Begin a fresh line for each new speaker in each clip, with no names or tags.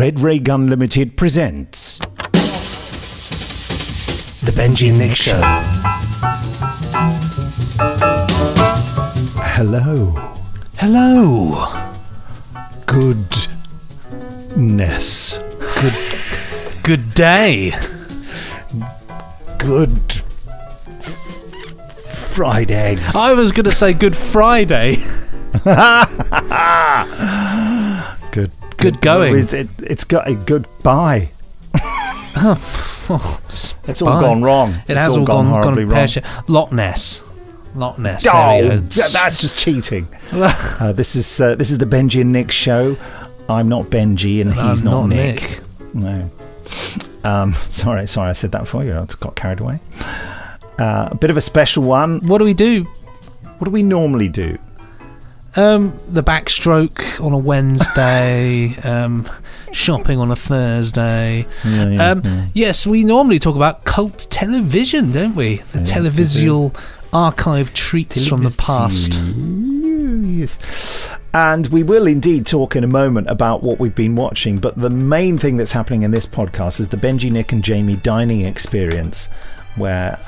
Red Ray Gun Limited presents
The Benji and Nick Show.
Hello. Goodness.
Good day.
Good fried eggs.
I was going to say Good Friday.
Good
going.
It's got a good buy. It's all gone wrong.
It has all gone
horribly wrong.
Loch Ness.
Oh, that's just cheating. This is the Benji and Nick show. I'm not Benji and he's not Nick. No. Sorry, I said that for you. I got carried away. A bit of a special one.
What do we do?
What do we normally do?
The backstroke on a Wednesday, shopping on a Thursday. Yes, we normally talk about cult television, don't we? The televisual archive treats from the past.
Yes. And we will indeed talk in a moment about what we've been watching, but the main thing that's happening in this podcast is the Benji, Nick and Jamie dining experience, where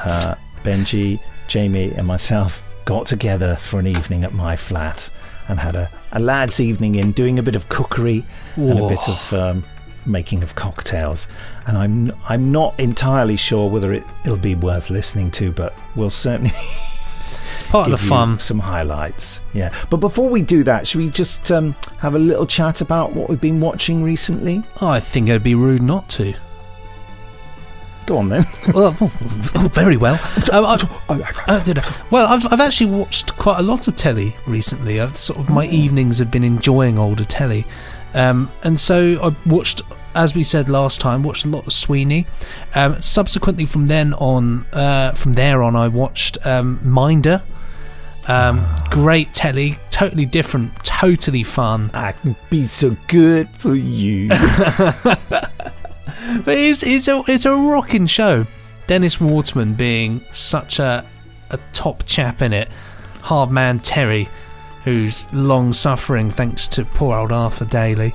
Benji, Jamie and myself got together for an evening at my flat and had a lad's evening in doing a bit of cookery and a bit of making of cocktails. And I'm not entirely sure whether it'll be worth listening to, but we'll certainly
it's part of the fun.
Some highlights. Yeah. But before we do that, should we just have a little chat about what we've been watching recently?
Oh, I think it'd be rude not to.
Go on then.
Well, very well. I've actually watched quite a lot of telly recently. My evenings have been enjoying older telly, and so I watched, as we said last time, watched a lot of Sweeney. Subsequently, from there on, I watched Minder. Great telly, totally different, totally fun.
I can be so good for you.
But it's a rocking show. Dennis Waterman being such a top chap in it. Hard man Terry, who's long suffering thanks to poor old Arthur Daly.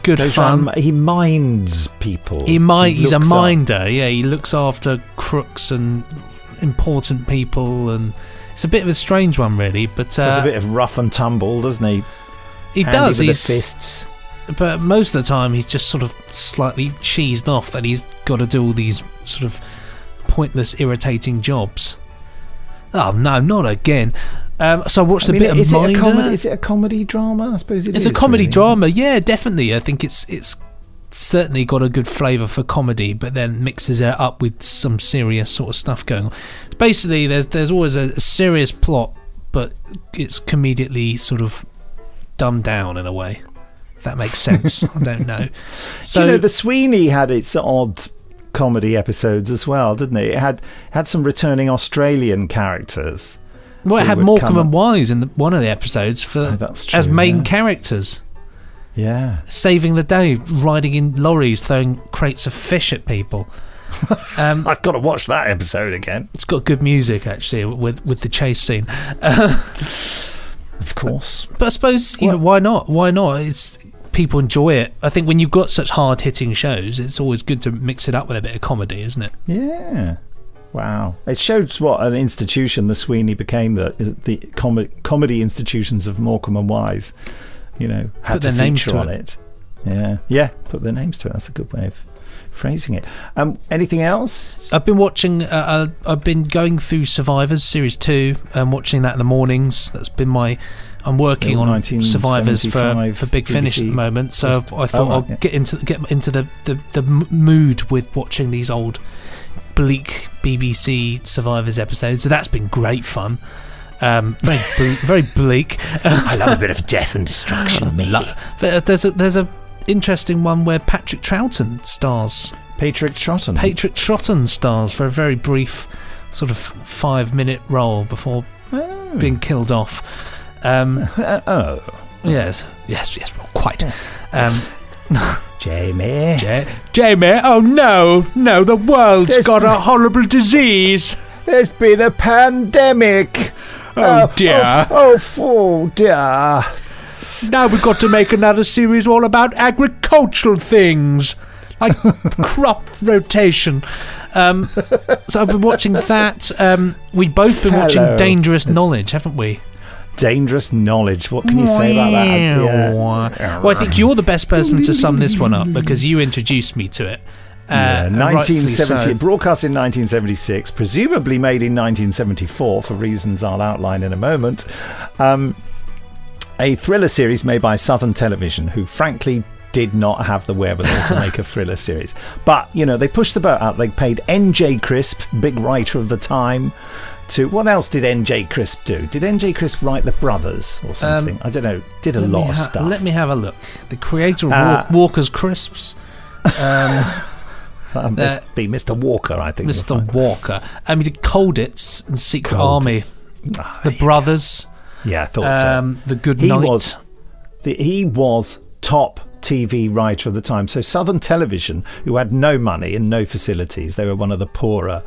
Good fun.
He minds people.
He's a minder. Yeah, he looks after crooks and important people, and it's a bit of a strange one, really. But
does a bit of rough and tumble, doesn't he?
He does.
He's fists.
But most of the time he's just sort of slightly cheesed off that he's got to do all these sort of pointless, irritating jobs. Oh no, not again. So I watched a bit of Minder.
Is it a comedy drama? I suppose
it's a comedy drama. Yeah, definitely. I think it's certainly got a good flavour for comedy, but then mixes it up with some serious sort of stuff going on. Basically, there's always a serious plot, but it's comedically sort of dumbed down in a way. That makes sense. I don't know. So
the Sweeney had its odd comedy episodes as well, didn't it? It had some returning Australian characters.
Well, it had Morecambe and Wise in one of the episodes as main characters.
Yeah,
saving the day, riding in lorries, throwing crates of fish at people.
I've got to watch that episode again.
It's got good music actually with the chase scene.
Of course,
but I suppose why not? Why not? People enjoy it. I think when you've got such hard-hitting shows, it's always good to mix it up with a bit of comedy, isn't it?
Yeah. Wow. It shows what an institution the Sweeney became. The comedy institutions of Morecambe and Wise, had to feature on it. Yeah. Put their names to it. That's a good way of phrasing it. Anything else?
I've been watching. I've been going through Survivors Series 2. Watching that in the mornings. That's been I'm working on Survivors for Big Finish at the moment, so I thought I'll get into the mood with watching these old bleak BBC Survivors episodes. So that's been great fun. Very bleak.
I love a bit of death and destruction.
But there's a interesting one where Patrick Troughton stars.
Patrick Troughton stars for a very brief sort of 5-minute role before being killed off. Yes, well, quite. Jamie,
oh no, the world's got a horrible disease.
There's been a pandemic.
Oh dear.
Oh dear.
Now we've got to make another series all about agricultural things, like crop rotation. So I've been watching that. We've both been watching Dangerous Knowledge, haven't we?
Dangerous Knowledge. What can you say about that? Yeah.
Well, I think you're the best person to sum this one up because you introduced me to it.
1970, broadcast in 1976, presumably made in 1974 for reasons I'll outline in a moment. A thriller series made by Southern Television, who frankly did not have the wherewithal to make a thriller series. But, they pushed the boat out. They paid N.J. Crisp, big writer of the time, to... What else did N.J. Crisp do? Did N.J. Crisp write The Brothers or something? I don't know. Did a lot of stuff.
Let me have a look. The creator of Walker's Crisps.
That must be Mr. Walker, I think.
Mr. Walker. I mean, the Colditz and Secret Army. The Brothers.
Yeah, I thought so.
The Good Night.
He was top TV writer of the time. So Southern Television, who had no money and no facilities, they were one of the poorer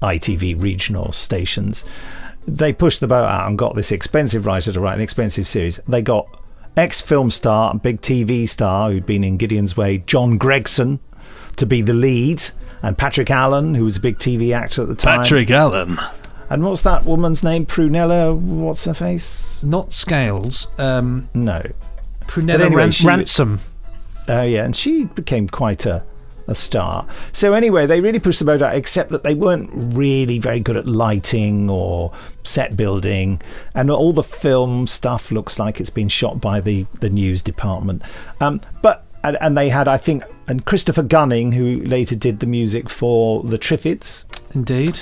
ITV regional stations. They pushed the boat out and got this expensive writer to write an expensive series. They got ex-film star, big TV star, who'd been in Gideon's Way, John Gregson, to be the lead, and Patrick Allen, who was a big TV actor at the time.
Patrick Allen.
And what's that woman's name? Prunella, what's her face?
Not Scales.
No.
Prunella anyway, Ransom.
Oh, yeah, and she became quite a star. So anyway, they really pushed the boat out, except that they weren't really very good at lighting or set building, and all the film stuff looks like it's been shot by the news department. But they had, I think, and Christopher Gunning, who later did the music for the Triffids.
Indeed.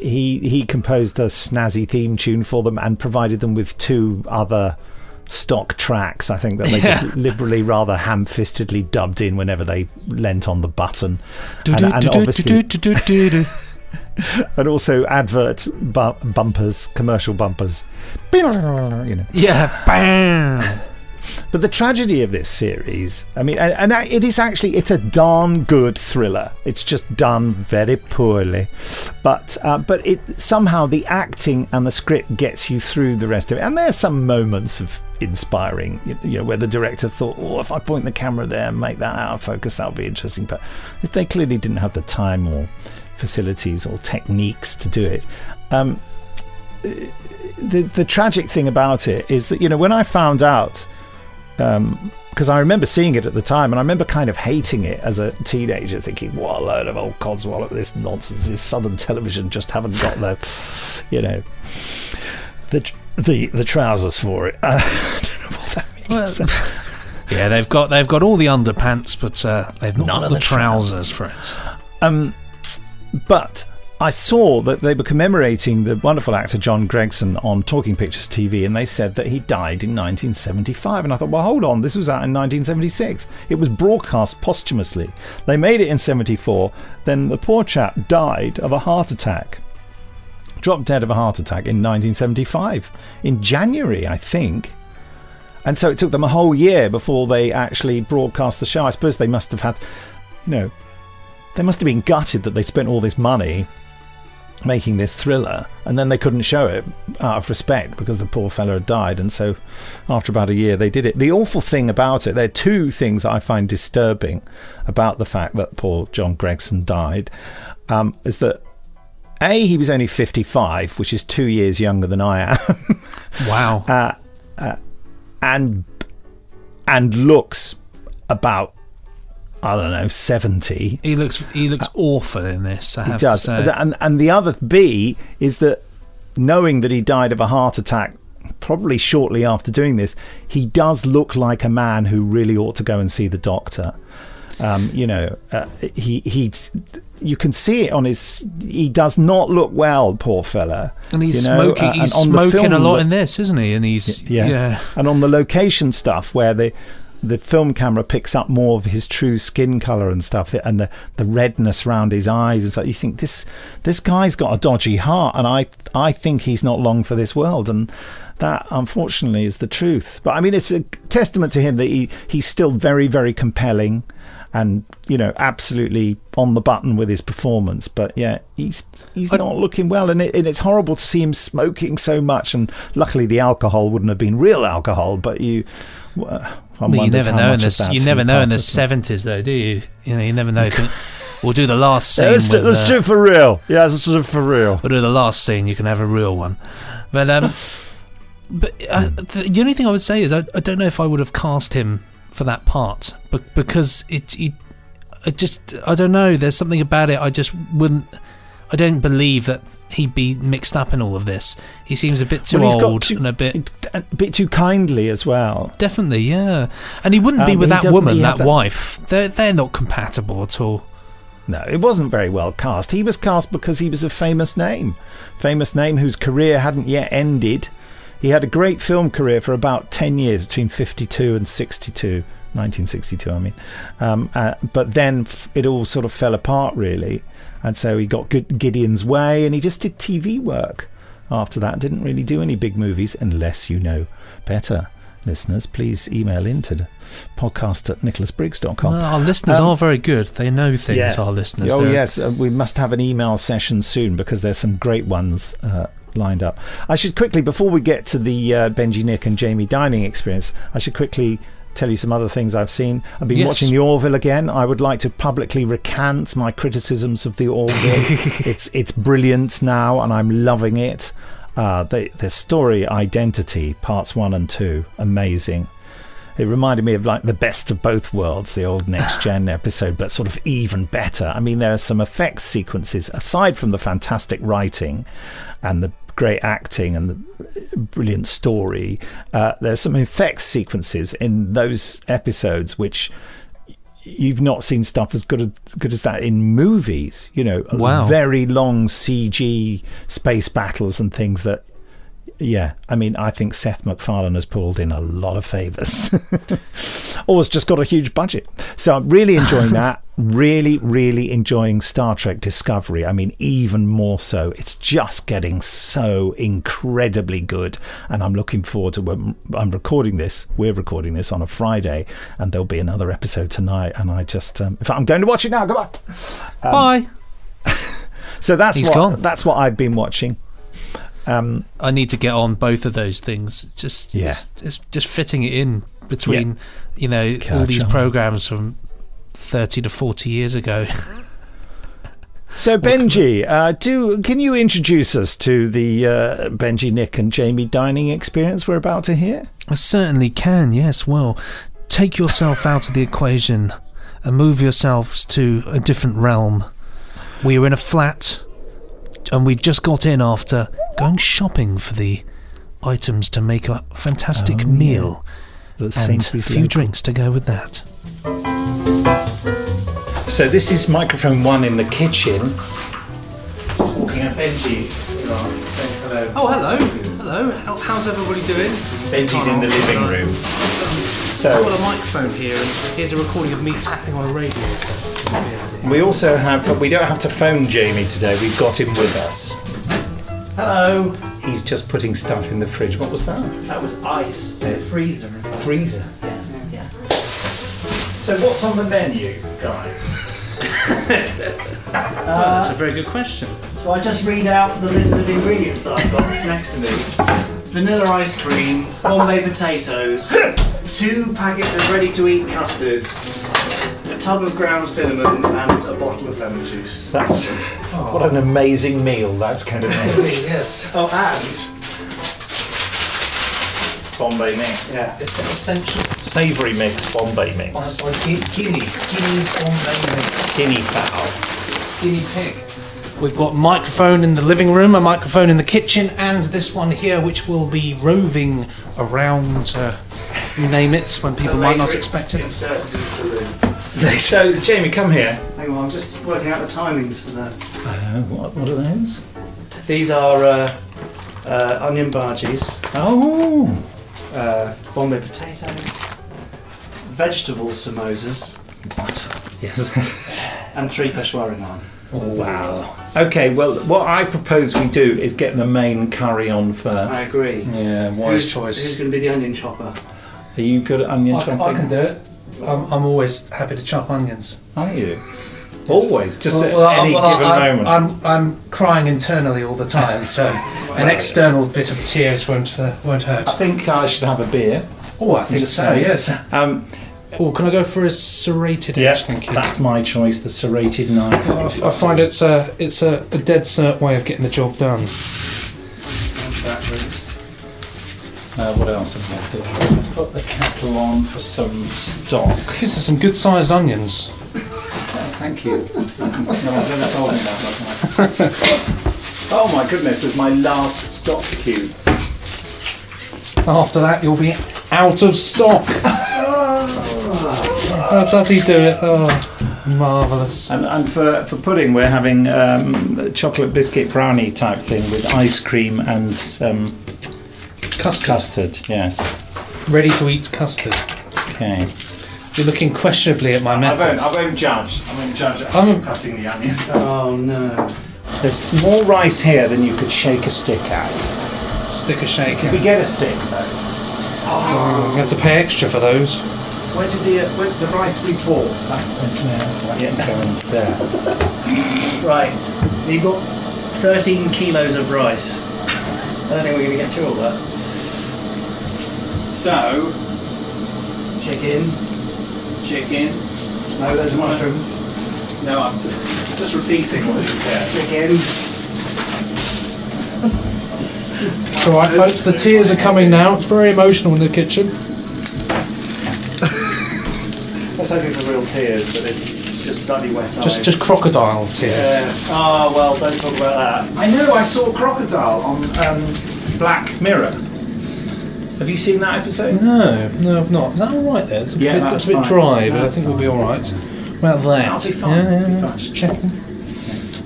He composed a snazzy theme tune for them and provided them with 2 other stock tracks, I think, that they just liberally, rather ham-fistedly dubbed in whenever they leant on the button. And obviously, and also advert bumpers, commercial bumpers.
Yeah, bam.
But the tragedy of this series, I mean, and it is actually, it's a darn good thriller. It's just done very poorly, but it somehow, the acting and the script gets you through the rest of it. And there's some moments of inspiring, where the director thought, if I point the camera there and make that out of focus, that'll be interesting. But they clearly didn't have the time or facilities or techniques to do it. The tragic thing about it is that, when I found out, because I remember seeing it at the time, and I remember kind of hating it as a teenager, thinking, what a load of old codswallop, this nonsense, this Southern Television just haven't got the trousers for it. I don't know what that means.
Well, yeah, they've got all the underpants, but they've not got the trousers for it.
But I saw that they were commemorating the wonderful actor John Gregson on Talking Pictures TV, and they said that he died in 1975. And I thought, well, hold on, this was out in 1976. It was broadcast posthumously. They made it in 74. Then the poor chap died of a heart attack. Dropped dead of a heart attack in 1975. In January, I think. And so it took them a whole year before they actually broadcast the show. I suppose they must have had, they must have been gutted that they spent all this money making this thriller, and then they couldn't show it out of respect because the poor fella had died. And so after about a year they did it. The awful thing about it, there are 2 things I find disturbing about the fact that poor John Gregson died, is that he was only 55, which is 2 years younger than I am.
Wow.
And looks about, I don't know, 70.
He looks awful in this, I have
to
say.
And the other B is that, knowing that he died of a heart attack probably shortly after doing this, he does look like a man who really ought to go and see the doctor. You can see it on his... He does not look well, poor fella.
And he's smoking. He's smoking a lot in this, isn't he? And he's...
Yeah. And on the location stuff where the film camera picks up more of his true skin color and stuff, and the redness around his eyes. It's like you think this guy's got a dodgy heart, and I think he's not long for this world, and that unfortunately is the truth. But I mean, it's a testament to him that he's still very, very compelling, and absolutely on the button with his performance. But yeah, he's not looking well, and it's horrible to see him smoking so much. And luckily, the alcohol wouldn't have been real alcohol. But you never know in the
you never know in the 70s, though, do you? You never know. We'll do the last scene.
Let's do it for real. Yeah, let's do it for real.
We'll do the last scene. You can have a real one. But the only thing I would say is I don't know if I would have cast him for that part, but because I don't know, there's something about it I don't believe that he'd be mixed up in all of this. He seems a bit too old and a bit
too kindly as well.
Definitely, yeah. And he wouldn't be with that woman, that wife. They're not compatible at all.
No, it wasn't very well cast. He was cast because he was a famous name whose career hadn't yet ended. He had a great film career for about 10 years, between 52 and 62, 1962, I mean. But then it all sort of fell apart, really. And so he got Gideon's Way, and he just did TV work after that. Didn't really do any big movies, unless you know better. Listeners, please email in to podcast@nicholasbriggs.com.
Well, our listeners are very good. They know things, our listeners.
Oh, yes. We must have an email session soon, because there's some great ones lined up. I should quickly, before we get to the Benji, Nick and Jamie dining experience, I should quickly tell you some other things I've seen. I've been watching The Orville again. I would like to publicly recant my criticisms of The Orville. It's brilliant now, and I'm loving it. The story Identity, parts 1 and 2, amazing. It reminded me of like the best of both worlds, the old Next Gen episode, but sort of even better. I mean, there are some effects sequences, aside from the fantastic writing and the great acting and the brilliant story. There's some effects sequences in those episodes which you've not seen stuff as good as that in movies.
Wow.
Very long CG space battles and things that. Yeah, I mean, I think Seth MacFarlane has pulled in a lot of favours. Or has just got a huge budget. So I'm really enjoying that. Really, really enjoying Star Trek Discovery. I mean, even more so. It's just getting so incredibly good. And I'm looking forward to when I'm recording this. We're recording this on a Friday, and there'll be another episode tonight. And I just, in fact, I'm going to watch it now. Goodbye.
Bye.
So that's what I've been watching.
I need to get on both of those things. It's just fitting it in between, all these programs from 30 to 40 years ago.
So Benji, can you introduce us to the Benji, Nick and Jamie dining experience we're about to hear?
I certainly can, yes. Well, take yourself out of the equation and move yourselves to a different realm. We are in a flat, and we just got in after going shopping for the items to make a fantastic meal, and a few drinks to go with that.
So this is microphone 1 in the kitchen. Just walking up, Benji. Say hello.
Oh, hello. How's everybody doing?
Benji's in the living room. So
I've got a microphone here, and here's a recording of me tapping on a radio.
We also have, we don't have to phone Jamie today. We've got him with us.
Hello.
He's just putting stuff in the fridge. What was that?
That was ice. The freezer.
Freezer. Yeah. So what's on the menu, guys?
Well, that's a very good question.
So I just read out the list of ingredients that I've got next to me. Vanilla ice cream, Bombay potatoes, 2 packets of ready-to-eat custard, a tub of ground cinnamon, and a bottle of lemon juice.
That's what an amazing meal that's going to be.
Yes. Oh, and
Bombay mix.
yeah,
It's essential.
Savoury mix, Bombay mix.
Guinea's Bombay mix.
Guinea fowl.
Guinea pig. We've got a microphone in the living room, a microphone in the kitchen, and this one here, which will be roving around, you name it, when people might not expect it.
Inserted into the room.
So, Jamie, come here.
Hang on, I'm just working out the timings for that.
What are those?
These are onion bhajis,
Oh,
Bombay potatoes, vegetable samosas.
What?
Yes.
And 3 Peshwari naan.
Oh, wow. Okay, well, what I propose we do is get the main curry on first.
I agree.
Yeah, wise choice.
Who's going to be the onion chopper?
Are you good at onion chopping?
I can do it. I'm always happy to chop onions.
Are you? Always, just at any given moment.
I'm crying internally all the time, so an external bit of tears won't hurt.
I think I should have a beer.
Oh, I think so. Yes. Can I go for a serrated edge? Thank you.
That's my choice. The serrated knife.
I find it's a dead cert way of getting the job done.
What else have I got to do? Put the kettle on for some stock.
These are some good sized onions.
Thank you. No, I've never told me that. Oh my goodness, there's my last stock cube.
After that, you'll be out of stock. How does he do it? Oh, marvellous.
And for pudding, we're having chocolate biscuit brownie type thing with ice cream and custard. Yes.
Ready to eat custard.
Okay.
You're looking questionably at my methods.
I won't judge. I'm cutting the onion.
Oh no.
There's more rice here than you could shake a stick at.
Stick a shake.
Did we get a stick though?
Oh, you have to pay extra for those.
Where did the rice we bought? Going there.
Right. You've got 13 kilos of rice. I don't think we're going to get through all that. So, chicken. No, those are mushrooms.
No, I'm just repeating what is there.
Chicken.
It's alright folks, the tears are coming now. It's very emotional in the kitchen.
I was hoping for real tears, but it's just slightly wet eyes.
Just crocodile tears.
Yeah. Oh, well, don't talk about that.
I know, I saw a crocodile on Black Mirror. Have you seen that episode?
No, I've not. Is that alright there? It's a bit dry, but I think we'll be alright. About that.
That'll be fine.
Yeah. Just checking.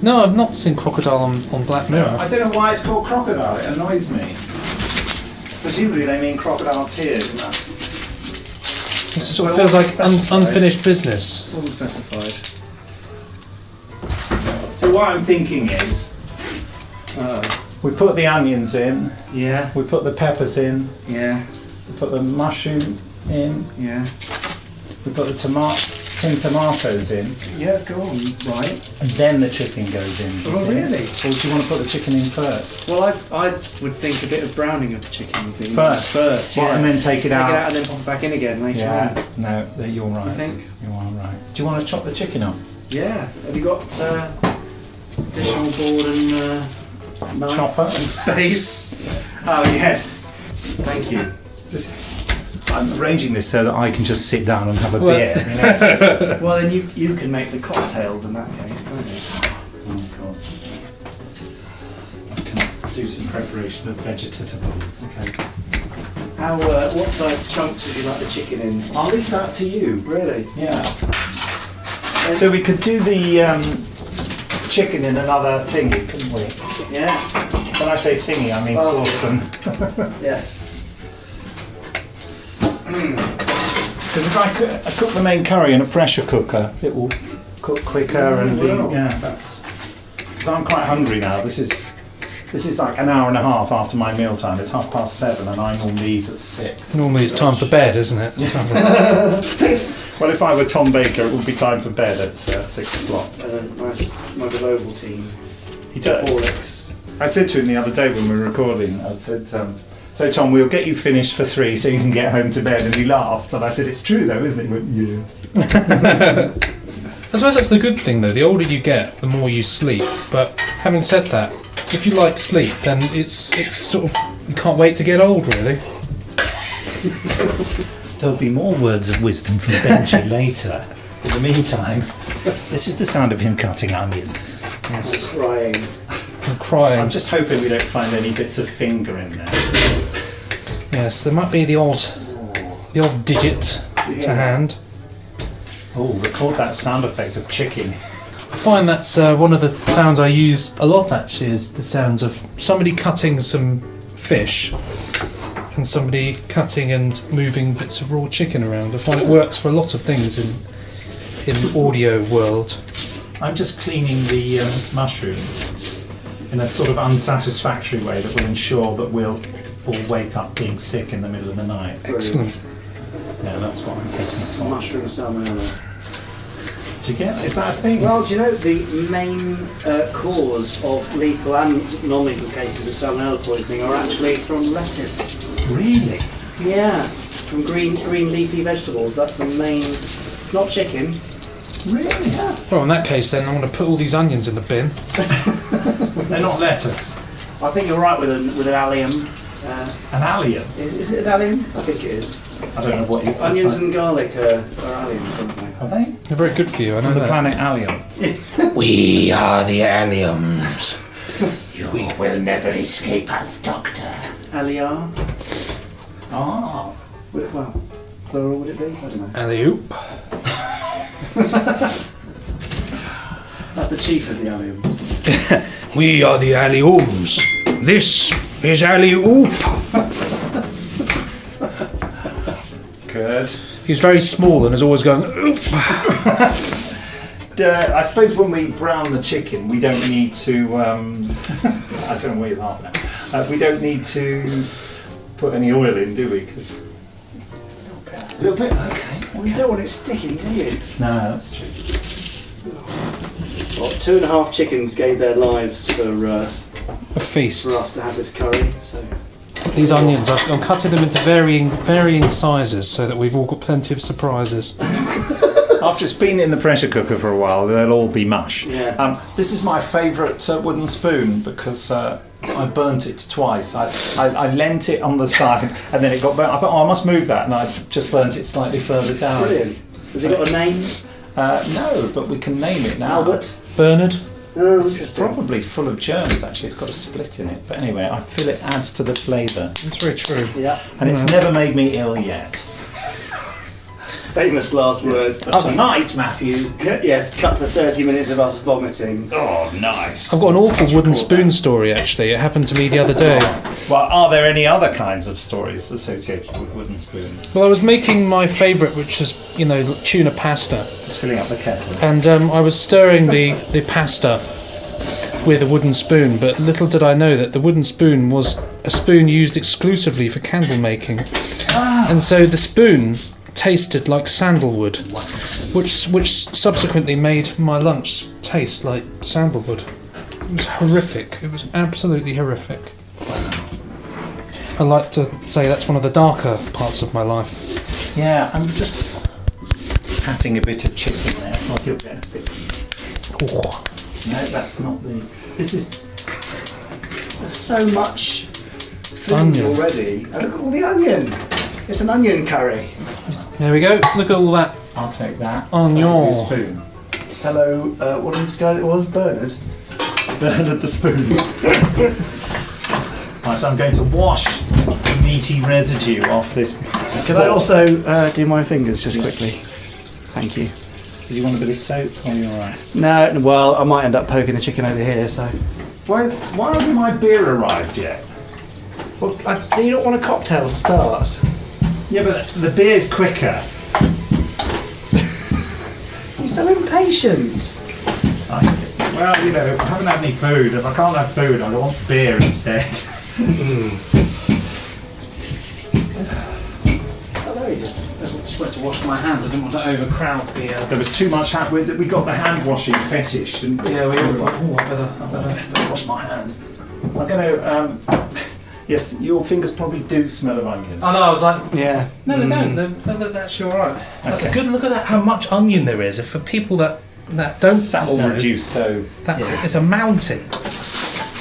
No, I've not seen crocodile on Black Mirror.
I don't know why it's called crocodile, it annoys me. Presumably they mean crocodile tears, and that.
It sort of feels like unfinished business.
It wasn't specified.
So what I'm thinking is, we put the onions in,
Yeah.
we put the peppers in,
Yeah.
we put the mushroom in,
Yeah.
we put the tomatoes in,
Yeah, go on. Right.
and then the chicken goes in.
Oh, really?
Or do you want to put the chicken in first?
Well, I would think a bit of browning of the chicken would be
First,
yeah.
and then take it out.
and then pop it back in again later on.
No, you're right.
You think?
You are right. Do you want to chop the chicken up?
Yeah. Have you got additional board and knife
Chopper?
and space?
Oh, yes.
Thank you.
I'm arranging this so that I can just sit down and have a beer. You know, it's just-
Well, then you can make the cocktails in that case, can't you?
Oh, God. I can do some preparation of vegetables. Okay.
How? What size chunks would you like the chicken in?
I'll leave that to you.
Really?
Yeah. So we could do the chicken in another thingy, couldn't we?
Yeah.
When I say thingy, I mean
Basket.
saucepan.
Yes.
Because if I cook the main curry in a pressure cooker, it will cook quicker and that's. Because I'm quite hungry now. This is like an hour and a half after my meal time. It's 7:30, and I normally eat at 6.
Normally it's time for bed, isn't it?
Well, if I were Tom Baker, it would be time for bed at 6 o'clock.
My global team.
He does.
Horlicks.
I said to him the other day when we were recording, I said, so Tom, we'll get you finished for 3 so you can get home to bed. And he laughed. And I said, it's true though, isn't it? He went, yes.
I suppose that's the good thing though. The older you get, the more you sleep. But having said that, if you like sleep, then it's sort of, you can't wait to get old, really.
There'll be more words of wisdom from Benji later. In the meantime, this is the sound of him cutting onions.
Yes.
Crying.
I'm crying.
I'm just hoping we don't find any bits of finger in there.
Yes, there might be the odd digit to hand.
Oh, record that sound effect of chicken.
I find that's one of the sounds I use a lot actually, is the sounds of somebody cutting some fish than somebody cutting and moving bits of raw chicken around. I find it works for a lot of things in the audio world.
I'm just cleaning the mushrooms in a sort of unsatisfactory way that will ensure that we'll all wake up being sick in the middle of the night.
Excellent.
Yeah, that's what I'm thinking for.
Mushroom salmonella.
Do you get it? Is that a thing?
Well, do you know the main cause of lethal and non-lethal cases of salmonella poisoning are actually from lettuce?
Really?
Yeah, from green leafy vegetables. That's the main. It's not chicken.
Really? Yeah.
Well, in that case, then I'm going to put all these onions in the bin.
They're not lettuce.
I think you're right with an allium.
An allium?
Is it an allium? I think it is.
I don't know what you...
Onions and garlic are alliums, aren't they?
Are they?
They're very good for you, I know
From the
that.
planet Allium.
We are the alliums. You will never escape us, Doctor.
Alliar?
Ah.
Well, plural would it be? I don't know.
Alley-oop.
That's the chief of the alliums.
We are the alliums. This is alley-oop.
Good.
He's very small and is always going, oop.
I suppose when we brown the chicken, we don't need to... I don't know what you're laughing at. We don't need to put any oil in, do we? 'Cause
A little bit. Okay. Well, you don't want it sticking, do you?
no, that's true.
Well, 2.5 chickens gave their lives for
A feast.
us to have this curry. So
These onions, I'm cutting them into varying sizes so that we've all got plenty of surprises.
After it's been in the pressure cooker for a while, they'll all be mush.
Yeah.
This is my favourite wooden spoon because I burnt it twice. I lent it on the side and then it got burnt. I thought, I must move that, and I just burnt it slightly further down.
brilliant. Has it got a name?
No, but we can name it now.
Albert.
Bernard?
Oh,
It's probably full of germs, actually. It's got a split in it. But anyway, I feel it adds to the flavour.
That's very true.
Yeah.
And it's never made me ill yet.
Famous last words.
But tonight, Matthew...
Yes, cut to 30 minutes of us vomiting.
Oh, nice.
I've got an awful wooden spoon story, actually. It happened to me the other day.
Well, are there any other kinds of stories associated with wooden spoons?
Well, I was making my favourite, which is, tuna pasta.
Just filling up the kettle.
And I was stirring the pasta with a wooden spoon, but little did I know that the wooden spoon was a spoon used exclusively for candle making. And so the spoon tasted like sandalwood, which subsequently made my lunch taste like sandalwood. It was horrific. It was absolutely horrific. I like to say that's one of the darker parts of my life.
Yeah, I'm just patting a bit of chicken there. I'll give it a bit.
Oh.
No, that's not the... This is...
There's so much food
Onion.
already. And look at all the onion. It's an onion curry.
There we go. Look at all that
I'll take that.
onion.
The spoon.
Hello, what did this guy it was? Bernard?
Bernard the spoon. Right, so I'm going to wash the meaty residue off this.
Can I also do my fingers just quickly? Thank you.
Do you want a bit of soap? Or are you alright?
No, well, I might end up poking the chicken over here, so...
Why hasn't my beer arrived yet?
Well, do you not want a cocktail to start?
Yeah, but the beer's quicker.
You're so impatient.
Well, I haven't had any food. If I can't have food, I want beer instead.
Oh, there he is.
I was supposed to wash my hands. I didn't want to overcrowd the...
There was too much we got the hand washing fetish, didn't we?
Yeah, we all thought, I better...
wash my hands. I'm going to... yes, your fingers probably do smell of onion.
I know, I was like...
Yeah.
No, they don't. They're actually all right. That's a
Okay.
good look at that. How much onion there is. If for people that don't...
That will
know,
reduce, so...
It's a mountain.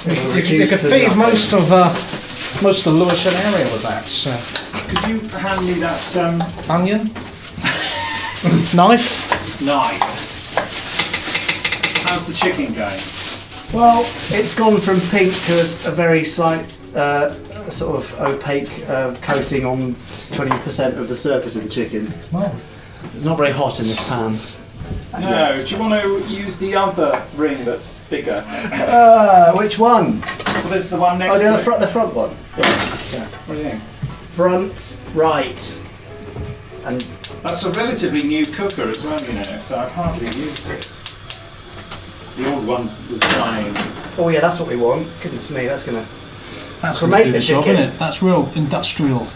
You
reduce
could
to
feed
nothing.
most of the Lewisham area with that. So.
Could you hand me that
Onion. Knife.
knife? How's the chicken going?
Well, it's gone from pink to a very slight, sort of opaque coating on 20% of the surface of the chicken.
Well,
It's not very hot in this pan.
No, do you want to use the other ring that's bigger?
Which one?
Well, there's the one next
Oh,
to it.
the front one.
Yeah. What do you think?
front right. And
that's a relatively new cooker as well, you know, so I've hardly used it. The old one was dying.
oh yeah, that's what we want. Goodness me, that's gonna
That's
Cremate
going to do
the
the job,
chicken.
isn't it? That's real industrial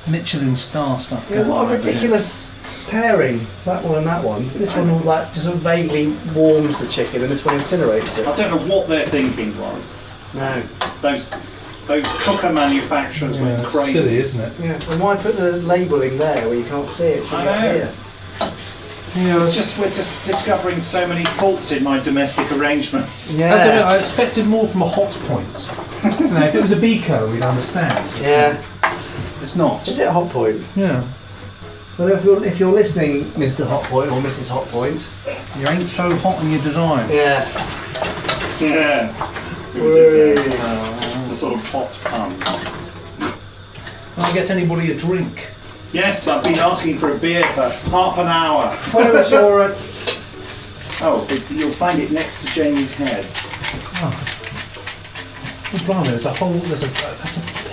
Michelin star stuff.
Yeah,
going
what
on
a
over here.
ridiculous pairing. That one and that one. This one like just vaguely warms the chicken, and this one incinerates
I
it.
don't know what their thinking was.
No.
Those cooker manufacturers
Yeah,
went
it's
crazy.
silly, isn't it?
Yeah. And why put the labelling there where you can't see it? Should
I
be up
know.
here.
Yeah,
We're just discovering so many faults in my domestic arrangements.
I don't know,
Yeah.
I expected more from a hot point. If it was a Beaker, we'd understand.
Yeah.
It's not.
Is it a hot point?
Yeah.
Well, if you're listening, Mr. Hot Point or Mrs. Hot Point.
You ain't so hot in your design.
Yeah.
Yeah.
Whey.
The sort of hot pun.
Can't get anybody a drink.
Yes, I've been asking for a beer for half an hour.
Where is your...
You'll find it next to Jamie's head.
Oh, blimey, that's a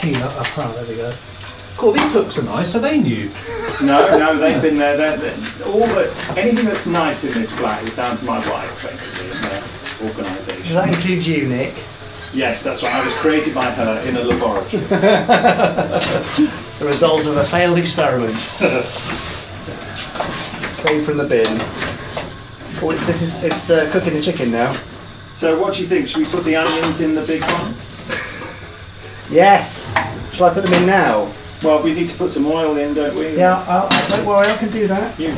peanut up front, there we go. Cool, these hooks are nice, are they new?
No, they've been there. Anything that's nice in this flat is down to my wife, basically, and her organisation.
Does that include you, Nick?
Yes, that's right. I was created by her in a laboratory.
The result of a failed experiment. Saved from the bin. Oh, it's cooking the chicken now.
So what do you think? Should we put the onions in the big one?
Yes! Shall I put them in now?
Well, we need to put some oil in, don't we?
Yeah, don't worry, I can do that.
You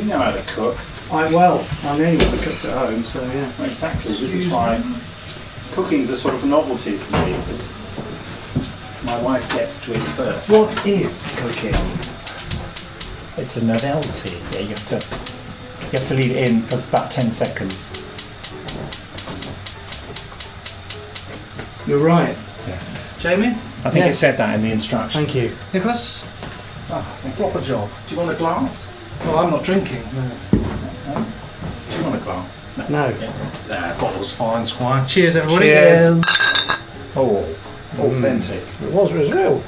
know how to cook.
I'm the only one that cooks at home, so yeah.
Well, exactly. This is why cooking's a sort of novelty for me, because my wife gets to it first.
What is cooking?
It's a novelty. Yeah, you have to leave it in for about 10 seconds.
You're right.
Jamie?
I think it said that in the instructions.
Thank you.
Nicholas? Proper job.
Do you want a glass?
Well, I'm not drinking. No.
Do you want a glass?
No.
Bottle's fine, Squire. Cheers, everybody.
Cheers.
Oh, authentic.
It was real.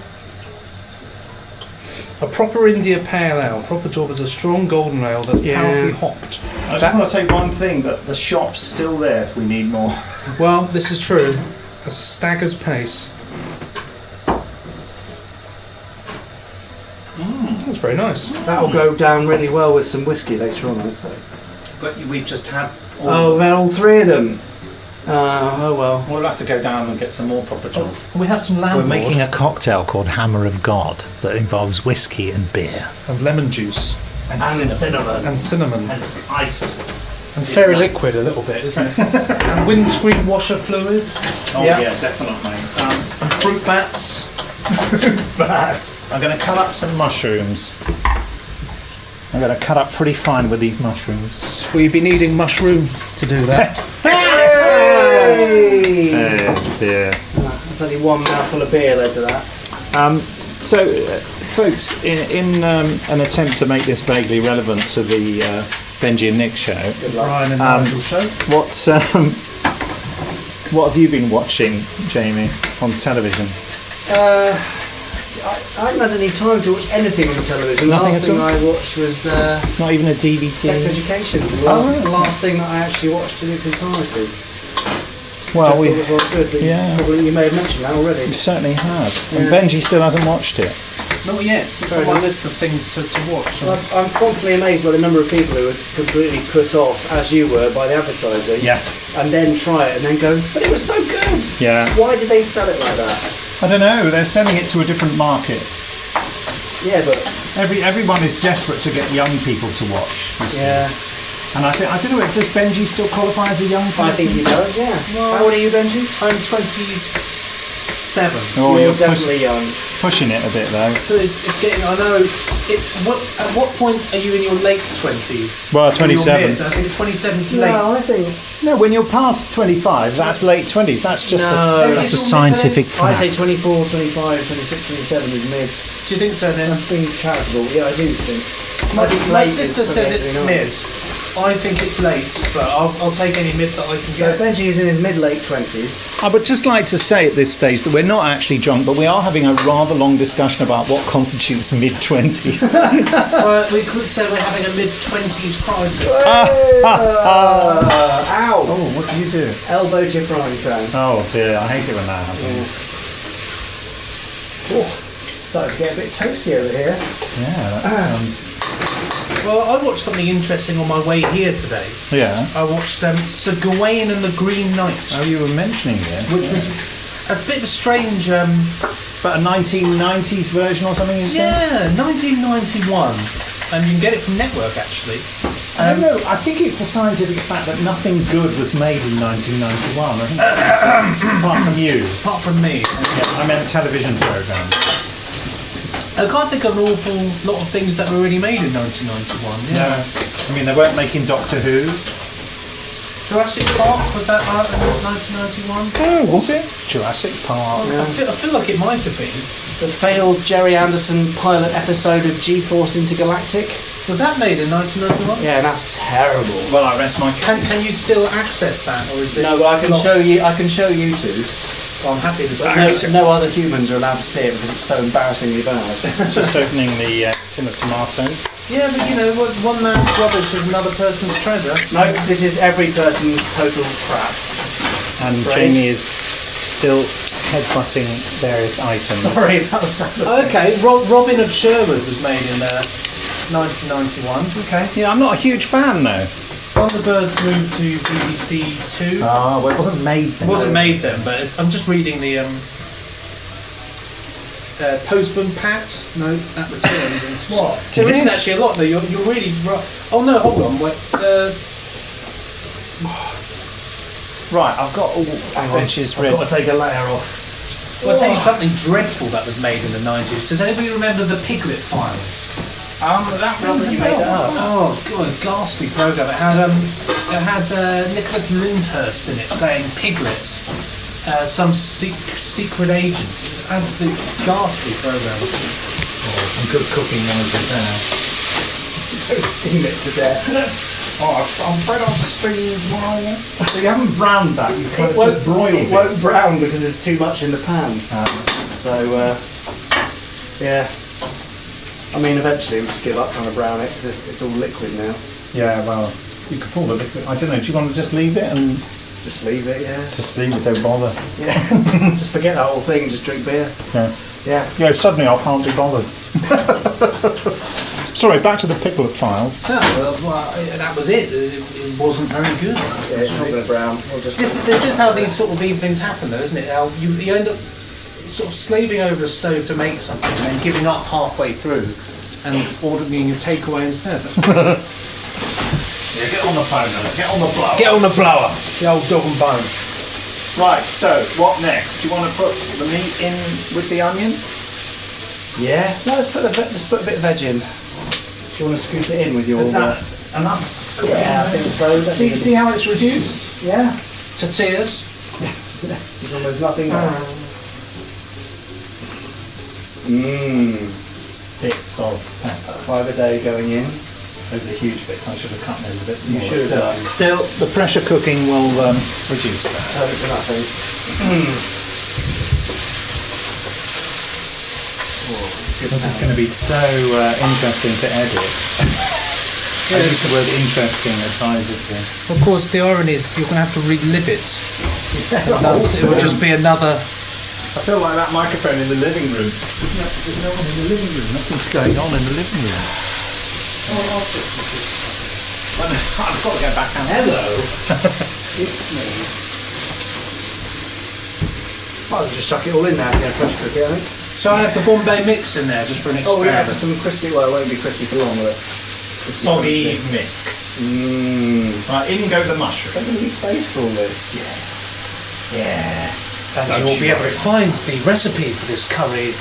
A proper India Pale Ale. Proper job as a strong golden ale that's powerfully hopped.
I just want to say one thing, that the shop's still there if we need more.
Well, this is true. That's a stagger's pace. That's very nice.
That'll go down really well with some whiskey later on, I'd say.
But we've just had
Oh, man, all three of them. Oh well.
We'll have to go down and get some more proper job.
We have some landlord.
We're making a cocktail called Hammer of God that involves whiskey and beer.
and lemon juice.
And cinnamon.
And cinnamon.
And ice.
And fairy liquid a little bit, isn't it? And windscreen washer fluid.
Oh
Yeah.
yeah, definitely.
And fruit bats.
Bats.
I'm going to cut up some mushrooms. I'm going to cut up pretty fine with these mushrooms.
Will you be needing mushroom to do that?
Hey!
Oh dear.
There's only one mouthful of beer led to that.
Folks, in an attempt to make this vaguely relevant to the Benji and Nick show,
Brian and Nigel show.
what have you been watching, Jamie, on television?
I haven't had any time to watch anything on television.
Nothing
The last
at
thing
all?
I watched was
Not even a DVD?
Sex Education. The last thing that I actually watched in its entirety.
Well,
Which I thought was good, but
yeah.
you may have mentioned that already.
we certainly have. And
Yeah.
Benji still hasn't watched it.
Not yet. It's
Fair
on my
enough.
list of things to watch.
I'm constantly amazed by the number of people who are completely put off, as you were, by the advertising.
Yeah.
And then try it and then go, but it was so good.
Yeah.
Why did they sell it like that?
I don't know. They're selling it to a different market.
Yeah, but
Everyone is desperate to get young people to watch. you see.
yeah,
And I don't know. Does Benji still qualify as a young person?
I think he does. Yeah. How old are you, Benji?
I'm 27.
Oh,
You're
you're
definitely young.
pushing it a bit though.
So it's getting. I know. It's what. At what point are you in your late 20s?
Well,
Or your
27.
mid? I think 27 is late.
No, I think
No, when you're past 25, that's late 20s. That's just
No.
that's a
Is it
scientific
I
fact.
say 24, 25, 26, 27 is mid.
Do you think so
I
then?
think it's charitable. Yeah, I do think. I think
My
late is
sister says
28,
it's
29.
mid. I think it's late, but I'll take any mid that I can
So
get.
Benji is in his mid-late 20s.
I would just like to say at this stage that we're not actually drunk, but we are having a rather long discussion about what constitutes mid-20s.
We could say we're having a mid-20s crisis.
Ow!
Oh, what do you do?
Elbowed your frying pan.
Oh dear, I hate it when that happens.
Oh, starting to get a bit toasty over here.
Yeah, that's,
Well, I watched something interesting on my way here today.
yeah.
I watched Sir Gawain and the Green Knight,
Oh, you were mentioning this.
which was a bit of a strange...
But a 1990s version or something, you said?
yeah, 1991. And you can get it from Network, actually.
I don't know, I think it's a scientific fact that nothing good was made in 1991. I think, apart from you.
Apart from me.
Yeah, I meant television programmes.
I can't think of an awful lot of things that were already made in 1991. Yeah.
No, I mean, they weren't making Doctor Who.
Jurassic Park, was that out in 1991?
Oh, was it? Jurassic Park.
I feel like it might have been.
The failed Jerry Anderson pilot episode of G-Force Intergalactic.
Was that made in 1991?
Yeah, that's terrible.
Well, I rest my case.
Can you still access that, or is it?
No, but I can
lost?
show you. I can show you two.
Well, I'm happy to see
But
it.
no other humans are allowed to see it because it's so embarrassingly bad.
Just opening the tin of tomatoes.
Yeah, but you know, one man's rubbish is another person's treasure.
No, this is every person's total crap.
And
Right.
Jamie is still headbutting various items.
Sorry about that.
Okay, Robin of Sherwood was made in 1991.
Okay.
Yeah, I'm not a huge fan though.
Thunderbirds moved to BBC Two.
Oh, well, it wasn't made then.
It wasn't made then, but I'm just reading the Postman Pat. No, that returns. What? There isn't actually a lot though. You're really right. Oh no, hold on. Wait.
Right, I've got all Benji's ready.
I've got to take a layer off.
Well, I'll tell you something dreadful that was made in the 90s. Does anybody remember the Piglet Files?
That
Sounds like you made that up.
Oh god, ghastly program. It had Nicholas Lyndhurst in it playing Piglet, some secret agent. It was an absolute ghastly program.
Oh, some good cooking noises there.
Steam it to death.
Oh, I'm afraid I've steamed one. So you haven't browned that, you've kind
It
of
won't,
just broiled
it won't brown because there's too much in the pan. So, yeah. I mean, eventually we'll just give up trying to brown it because it's all liquid now.
Yeah, well, you could pull the liquid. I don't know, do you want to just leave it and...
Just leave it, yeah.
Just leave it, don't bother.
Yeah. Just forget that whole thing, just drink beer.
Yeah.
Yeah.
Yeah, suddenly I can't be bothered. Sorry, back to the Piglet Files.
Yeah, well, that was it. It wasn't very good.
Yeah, it's not going to brown. We'll just
This is how these sort of things happen, though, isn't it? How you end up sort of slaving over a stove to make something and then giving up halfway through and ordering a takeaway instead.
Yeah, get on the phone then. Get on the blower.
Get on the blower, the old dog and bone.
Right, so what next? Do you want to put the meat in with the onion?
Yeah. No, let's put a bit of veg in. Do you want to scoop it in with your...
Is that enough?
Yeah, I think so.
See how it's reduced?
Yeah.
Tortillas.
There's almost nothing left.
Bits of pepper.
5 a day going in.
Those are huge bits. I should have cut those a bit
You
smaller.
should have done.
Still, the pressure cooking will reduce that.
Turn it to nothing.
This is going to be so interesting to edit. I use the word interesting advisedly.
Of course, the irony is you're going to have to relive it. It will just be another.
I feel like that microphone in the living room. There's no one in the living room. Nothing's going on in the living room. I've got to go back out.
Hello. It's me. Might as well just chuck it all in now and get a pressure cook it, I think.
Shall I have the Bombay mix in there just for an
Oh,
experiment?
yeah, for some crispy... Well, it won't be crispy for long, will it?
Soggy mix. Right, in go the mushrooms.
There's going to be space for all this.
Yeah.
And you will be able to find the recipe for this curry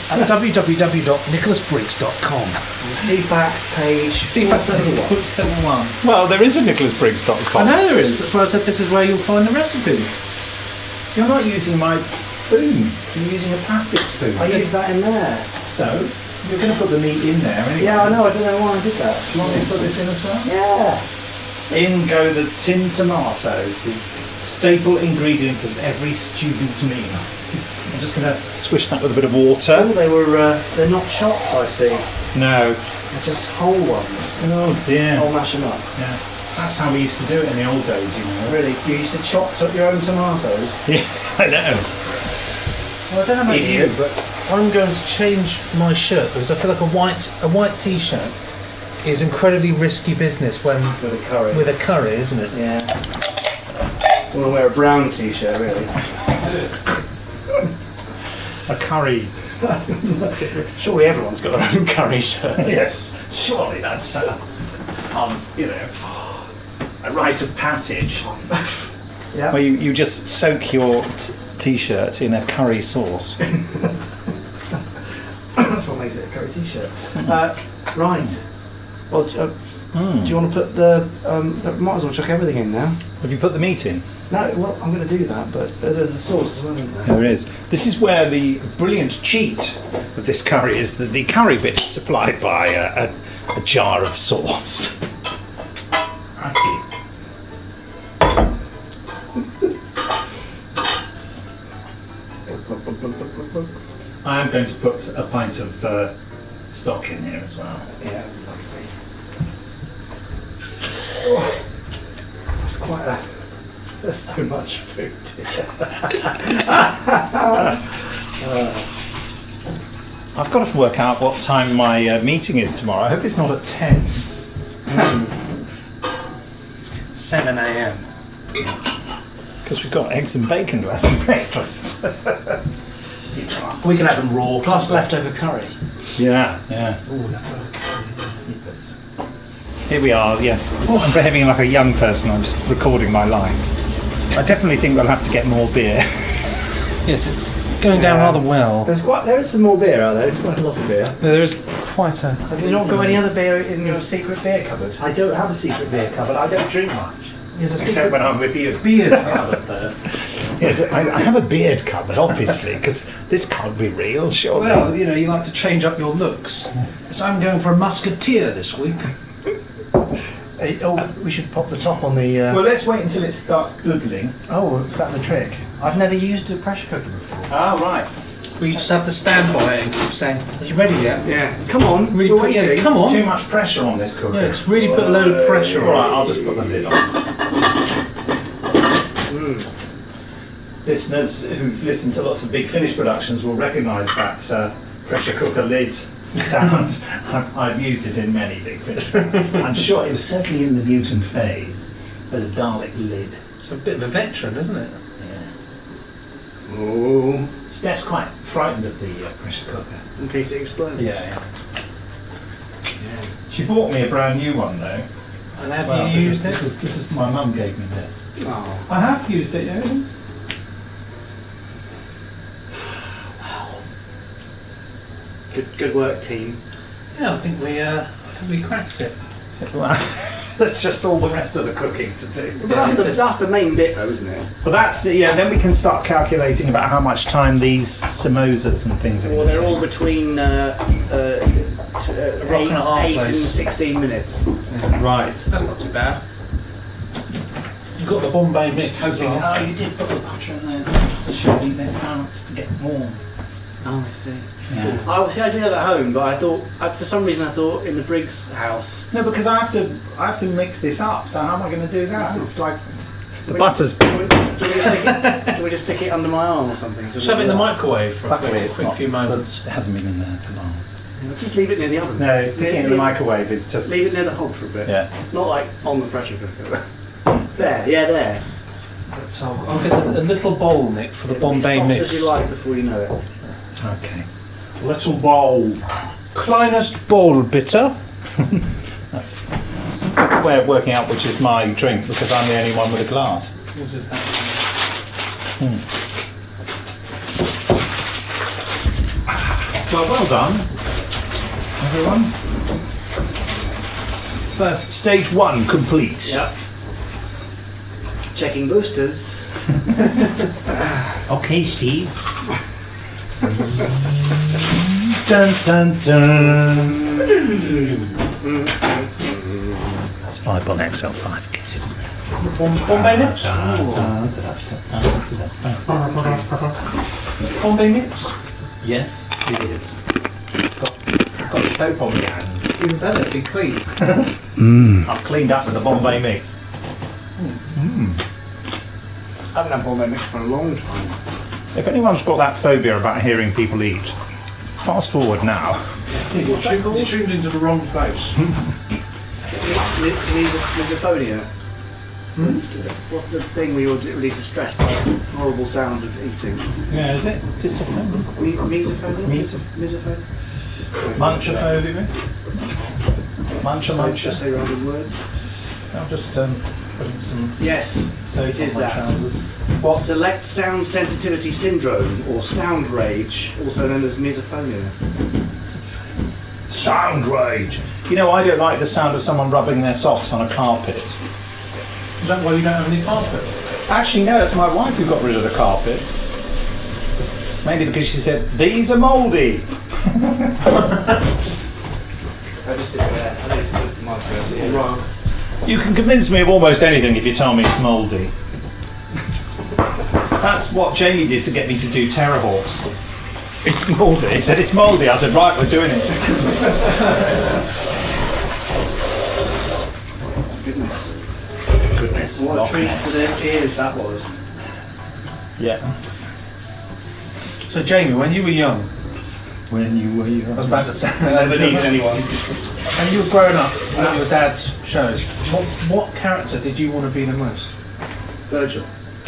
at www.nicholasbriggs.com.
CFAX page...
CFAX 471.
Well, there is a nicholasbriggs.com.
I know there is. That's why I said this is where you'll find the recipe.
You're not using my spoon. You're using a plastic spoon.
I use that in there.
So, you're going to put the meat in there anyway.
Yeah, I know. I don't know why I did that.
Do you want me to put this in as well?
Yeah.
In go the tin tomatoes, the staple ingredient of every student meal. I'm just going to swish that with a bit of water.
Oh, they're not chopped, I see.
No.
They're just whole ones.
Oh dear.
I'll mash them up.
Yeah. That's how we used to do it in the old days, you know.
Really? You used to chop up your own tomatoes?
Yeah, I know.
Well, I don't know about
Idiots.
you, but I'm going to change my shirt because I feel like a white t-shirt is incredibly risky business when
With a curry.
with a curry, isn't it?
Yeah. You want to wear a brown t-shirt, really?
A curry.
Surely everyone's got their own curry shirt.
Yes. Surely that's, you know, a rite of passage.
Yeah.
Where you just soak your t-shirt in a curry sauce.
That's what makes it a curry t-shirt. Right. Well, do you want to put the... might as well chuck everything in now.
Have you put the meat in?
No, well, I'm going to do that, but there's the sauce as well, isn't there?
There is. This is where the brilliant cheat of this curry is that the curry bit is supplied by a jar of sauce. I am going to put a pint of stock in here as well.
Yeah, lovely. Oh, that's quite a... There's so much food here.
I've got to work out what time my meeting is tomorrow. I hope it's not at 10.
7 a.m.
Because we've got eggs and bacon to have for breakfast.
We can have them raw, plus leftover curry.
Yeah, yeah.
Oh, leftover curry.
Here we are, yes. I'm behaving like a young person. I'm just recording my life. I definitely think we'll have to get more beer.
Yes, it's going down rather well.
There is some more beer out there. There's quite a lot of beer.
There is quite a...
Have you not got any other beer in your secret beer cupboard?
I don't have a secret beer cupboard. I don't drink much.
There's a
Except
secret
when I'm with you.
beard cupboard there.
Yes, I have a beard cupboard, obviously, because this can't be real, surely.
Well, you know, you like to change up your looks. So I'm going for a musketeer this week.
We should pop the top on the...
Well, let's wait until it starts googling.
Oh, is that the trick? I've never used a pressure cooker before.
Ah, right.
We just have to stand by it and keep saying, "Are you ready yet?"
Yeah. Come on.
Really
we're
put, yeah,
waiting.
come
There's
on.
too much pressure on this cooker.
Yeah, it's really put a load of pressure
All right,
on.
I'll just put the lid on. Listeners who've listened to lots of Big Finish productions will recognise that pressure cooker lid sound. I've used it in many Big Finish. I'm sure it was certainly in the mutant phase as a Dalek lid.
It's a bit of a veteran, isn't it?
Oh.
Steph's quite frightened of the pressure cooker.
In case it explodes.
Yeah. She bought me a brand new one though.
And have
Well,
you used it?
this is my mum gave me this.
Oh.
I have used it, yeah.
Good work, team.
Yeah, I think we cracked it.
That's just all the rest of the cooking to do.
But that's the main bit, though, isn't it?
But that's then we can start calculating about how much time these samosas and things are.
Well,
gonna
they're all
take.
between
rock and a half
8 and
place.
16 minutes.
Right.
That's not too bad. You've got the Bombay mix as well.
Oh, you did put the butter in there. It should have been left out to get warm.
Oh, I see.
Yeah.
I do that at home, but I thought, for some reason, I thought in the Briggs house.
No, because I have to mix this up. So how am I going to do that? It's like the butter's.
Do we just stick it under my arm or something?
Shove it in the microwave for a
Luckily,
quick
it's not.
few moments.
It hasn't been in there for long.
Just leave it near the oven.
No, sticking it in the microwave is just.
Leave it near the hob for a bit.
Yeah.
Not like on the pressure cooker. There, yeah, there.
So I'll get a little bowl, Nick, for the Bombay
Soft
mix.
as you like before you know it.
Okay. Little bowl.
Kleinest bowl bitter.
That's a way of working out which is my drink because I'm the only one with a glass.
What is that?
Well done, everyone. First stage 1 complete.
Yep. Checking boosters.
Okay, Steve.
Dun dun dun. That's 5.XL5.
Bombay mix? Bombay mix?
Yes, it is. I've got soap on my hands.
Even better, be clean.
I've cleaned up with the Bombay mix.
I haven't had Bombay mix for a long time.
If anyone's got that phobia about hearing people eat, fast forward now.
You tuned into the wrong place.
Misophonia. What's the thing we all really distressed by horrible sounds of eating?
Yeah, is it? Misophonia?
Misophonia?
Munchophobia? Muncha.
Just say random words.
I'm just putting some
Yes,
soap
it is
on my
that.
trousers.
What? Select sound sensitivity syndrome, or sound rage, also known as misophonia.
Sound rage. You know, I don't like the sound of someone rubbing their socks on a carpet.
Is that why you don't have any carpet?
Actually, no, it's my wife who got rid of the carpets. Mainly because she said, these are mouldy.
I just did that. I didn't put my rug.
You can convince me of almost anything if you tell me it's mouldy. That's what Jamie did to get me to do Terrahawks. It's mouldy. He said, it's mouldy. I said, right, we're doing it. Goodness.
What a treat to their ears that was.
Yeah.
So Jamie, when you were young,
When you were young.
I was about to say,
Never needed anyone.
and you were growing up at your dad's shows, what character did you want to be the most?
Virgil.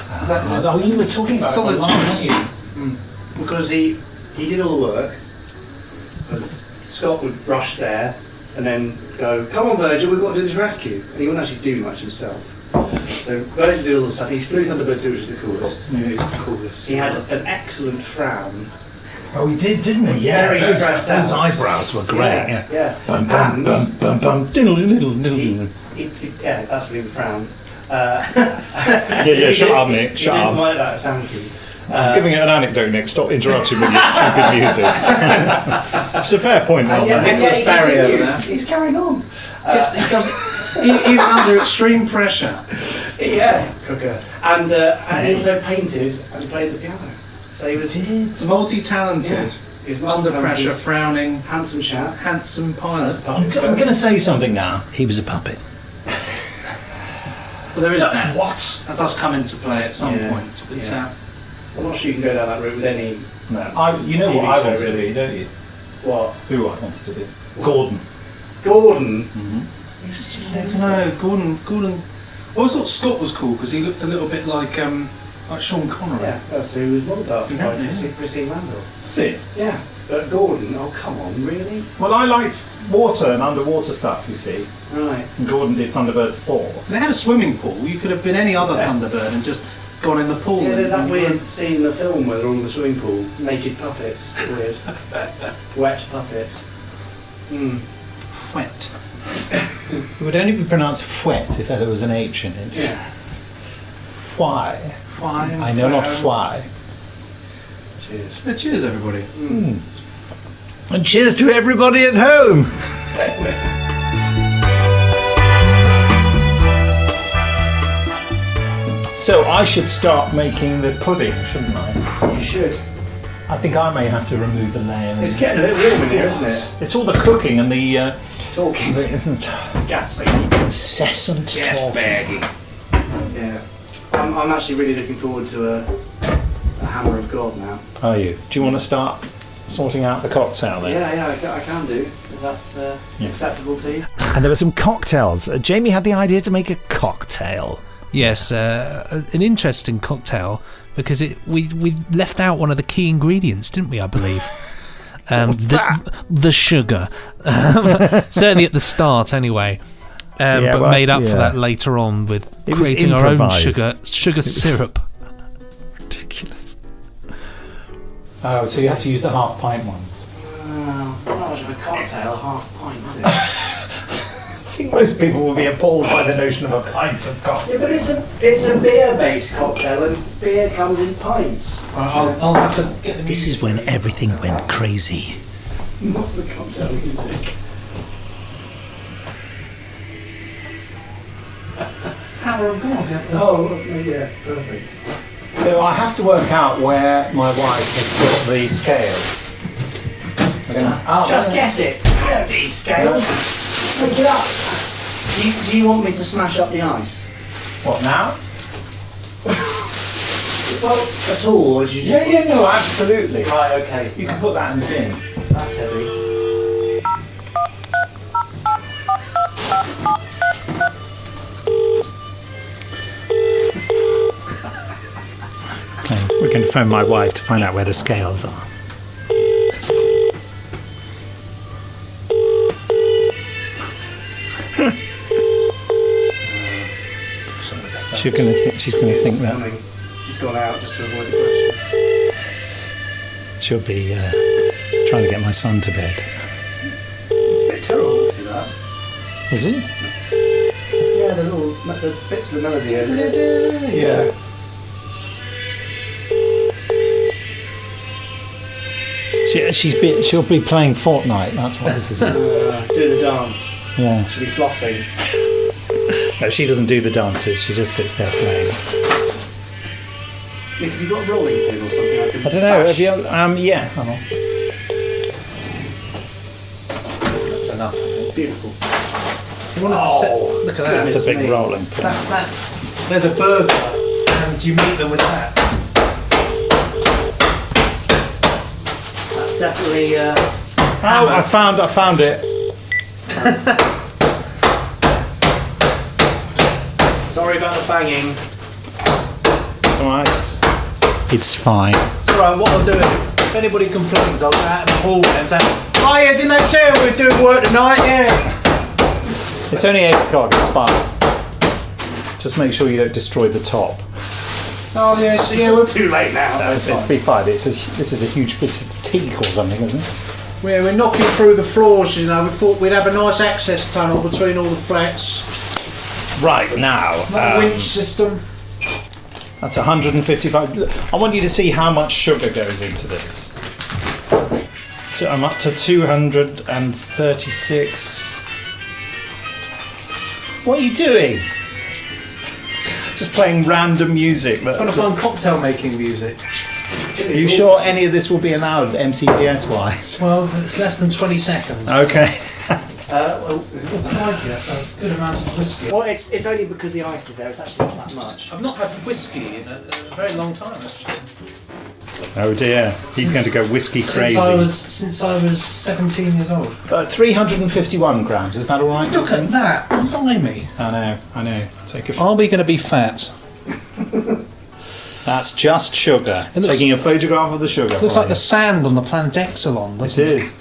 Oh, you were talking about
Solid
it last
choice.
year.
Because he did all the work. Because Scott would rush there and then go, come on Virgil, we've got to do this rescue. And he wouldn't actually do much himself. So Virgil did all the stuff. He flew Thunderbird 2, which is the coolest.
Yeah, it's the coolest.
He had an excellent frown.
Oh, he did, didn't he? Yeah,
Very stressed out.
those eyebrows were great. Yeah.
Yeah.
Bum, bum, bum, bum, bum. Diddle, diddle, diddle.
Yeah, that's what he would frown.
Yeah, shut up, Nick. Shut
He
up.
didn't like that sound cue.
I'm giving it an anecdote, Nick. Stop interrupting with your stupid music. It's a fair point,
And
isn't it?
yet he
Barry over
continues. He's carrying on.
Even under extreme pressure.
Yeah, cooker. And he also painted and he played the piano. So he was
Multi-talented,
he was
under
multi-talented,
pressure, frowning,
handsome chap.
handsome pilot.
I'm going to say something now. He was a puppet.
Well, there is that.
What?
That does come into play at some
Yeah.
point. But,
Yeah. I'm not sure you can go down that route with any.
No, you know
TV
what I
show,
wanted to
really.
be, don't you?
What?
Who I wanted to be? Gordon.
Gordon.
I don't know, Gordon. I always thought Scott was cool because he looked a little bit like Sean Connery.
Yeah, that's who was modelled after by
Yeah.
Christine Randall.
See?
Yeah, but Gordon, oh come on, really?
Well, I liked water and underwater stuff, you see.
Right.
And Gordon did Thunderbird 4.
They had a swimming pool. You could have been any other Thunderbird and just gone in the pool.
Yeah, there's that
and
weird scene in the film where they're all in the swimming pool, naked puppets. Weird. Wet puppet.
Wet.
It would only be pronounced wet if there was an H in it.
Yeah.
Why?
Why?
I know not why.
Cheers.
Cheers, everybody.
And cheers to everybody at home. So I should start making the pudding, shouldn't I?
You should.
I think I may have to remove a layer.
It's getting a bit warm in here, isn't it?
It's all the cooking and the
Talking.
gassing, incessant talking.
Yeah. I'm actually really looking forward to a Hammer of God now.
Are you? Do you want to start sorting out the cocktail then?
Yeah, I can do. If that's acceptable to you.
And there were some cocktails. Jamie had the idea to make a cocktail.
Yes, an interesting cocktail because we left out one of the key ingredients, didn't we? I believe. The sugar. Certainly at the start, anyway. But made up for that later on with creating our own sugar syrup.
Ridiculous. Oh, so you have to use the half pint ones.
It's not much of a cocktail, a half pint, is it?
I think most people will be appalled by the notion of a pint of cocktail.
Yeah, but it's a beer-based cocktail, and beer comes in pints.
I'll have to get the
This is when everything went crazy.
What's the cocktail music?
Power of God. You have to...
Oh, yeah, perfect.
So I have to work out where my wife has put the scales.
Just guess it. You don't need scales. Pick it up. Do you want me to smash up the ice?
What now?
Well, at all, or do you?
Yeah, no, absolutely.
Right, okay.
You can put that in the bin.
That's heavy.
Okay, we're going to phone my wife to find out where the scales are. She's going to think that
She's gone out just to avoid the question.
she'll be trying to get my son to bed.
It's a bit terrible, see that?
Is it?
Yeah, the bits of the melody. Yeah.
She'll be playing Fortnite. That's what this is.
Doing the dance.
Yeah.
She'll be flossing.
No, she doesn't do the dances. She just sits there playing.
Nick, have you got a rolling pin or something I can
I don't know.
bash?
Have you? Yeah.
That's enough, I think.
Beautiful.
You wanted to set... Look at that.
That's a big
me.
rolling pin.
That's... There's a burger, and you meet them with that.
That's definitely.
Oh, I found it.
Sorry about the banging.
It's alright. It's fine.
It's alright, what I'll do is, if anybody complains, I'll go out in the hallway and say, oh yeah, didn't they say we were doing work tonight? Yeah.
It's only 8 o'clock. It's fine. Just make sure you don't destroy the top.
Oh yes, yeah,
We're too late now.
No, it's be fine. This is a huge bit of teak or something, isn't it?
we're knocking through the floors, you know. We thought we'd have a nice access tunnel between all the flats.
Right now,
Not a winch system.
that's 155. I want you to see how much sugar goes into this. So I'm up to 236. What are you doing? Just playing random music.
Trying to find cocktail making music.
Are you sure any of this will be allowed MCPS wise?
Well, it's less than 20 seconds.
Okay.
Oh, crikey, that's a good amount of whiskey.
Well, it's only because the ice is there. It's actually not that much.
I've not had whiskey in a very long time, actually.
Oh dear, he's going to go whiskey crazy.
Since I was 17 years old.
351 grams, is that all right?
Look at that! Blimey!
I know. Take a.
Are we going to be fat?
That's just sugar.
It looks-
Taking a photograph of the sugar.
Looks
for
like the
you.
sand on the planet Exelon, doesn't
It
it?
is.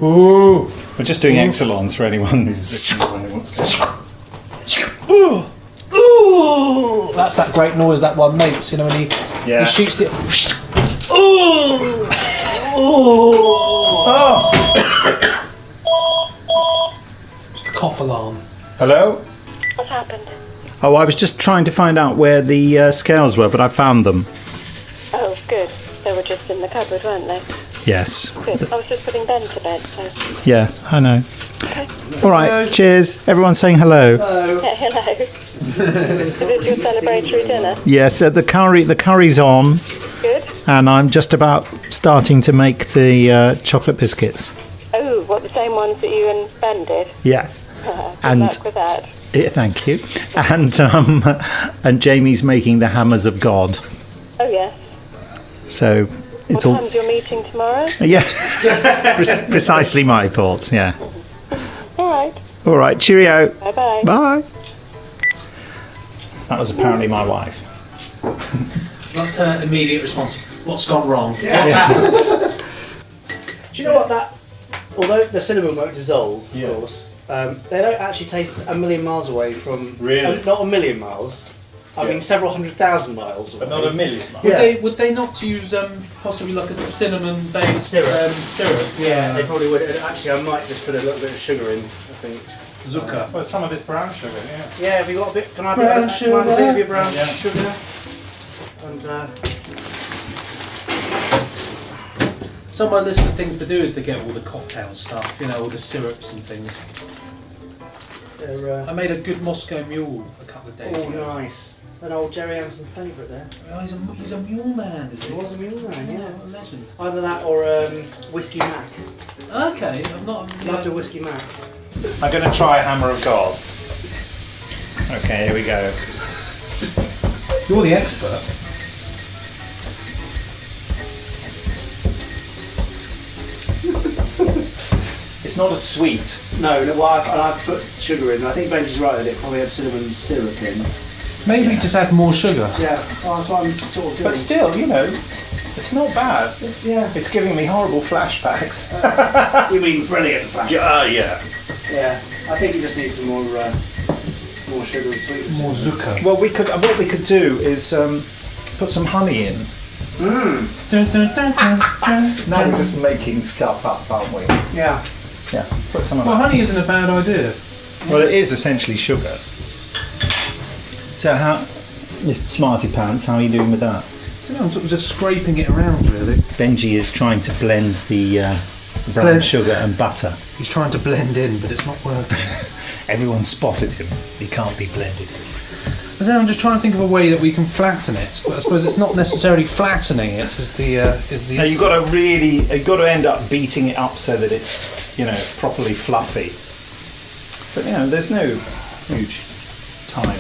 Ooh.
We're just doing Exelons for anyone who's
Ooh. That's that great noise that one makes, you know, when he shoots it. Ooh. Just a cough alarm.
Hello?
What happened?
Oh, I was just trying to find out where the scales were, but I found them.
Oh, good. They were just in the cupboard, weren't they?
Yes.
Good. I was just putting Ben to bed, so...
Yeah, I know.
Okay.
All right, cheers. Everyone's saying hello.
Yeah, hello. Is this your celebratory dinner?
Yes, the curry's on,
Good.
and I'm just about starting to make the chocolate biscuits.
Oh, what, the same ones that you and Ben did?
Yeah.
Good
And-
luck with that.
Yeah, thank you. And Jamie's making the hammers of God.
Oh, yes.
So
What
it's all
time's your meeting tomorrow?
yeah, precisely my thoughts. Yeah.
All right.
All right. Cheerio.
Bye-bye.
Bye. That was apparently my wife.
Not her immediate response. What's gone wrong? What's happened?
Do you know what that? Although the cinnamon won't dissolve, of course, they don't actually taste a million miles away from.
Really?
Not a million miles. I mean, several 100,000 miles away.
But not a million.
Yeah.
Would they not use possibly like a cinnamon-based
Syrup.
syrup?
Yeah, they probably would. And actually, I might just put a little bit of sugar in. I think.
Zucca.
Well, some of this brown sugar, yeah.
Yeah, have you got a bit? Can I
Brown
have a bit of your brown
Yeah.
sugar? And
Some of my list of things to do is to get all the cocktail stuff, all the syrups and things. I made a good Moscow Mule a couple of days ago.
Oh, nice. An old Jerry Hansen favourite there.
Oh, he's a mule man, is he?
He was a mule man, yeah.
A legend.
Either that or Whiskey Mac.
Okay, I'm not...
Loved a Whiskey Mac.
I'm going to try Hammer of God. Okay, here we go.
You're the expert.
It's not as sweet.
No, well, I've put sugar in. I think Benji's right that it probably had cinnamon syrup in.
Maybe just add more sugar.
Yeah, well, that's what I'm sort of doing.
But still, it's not bad. It's giving me horrible flashbacks.
You mean brilliant flashbacks?
Yeah.
Yeah, I think it just needs some more sugar and sweetness.
More zucca.
Well, what we could do is put some honey in. Now we're just making stuff up, aren't we?
Yeah.
Yeah, put some of
Well,
that.
honey isn't a bad idea.
Well, it is essentially sugar. So how, Mr. Smarty Pants, how are you doing with that?
I'm sort of just scraping it around, really.
Benji is trying to blend the brown sugar and butter.
He's trying to blend in, but it's not working.
Everyone spotted him. He can't be blended in.
But then I'm just trying to think of a way that we can flatten it. But I suppose it's not necessarily flattening it.
No, you've got to end up beating it up so that it's properly fluffy. But there's no huge time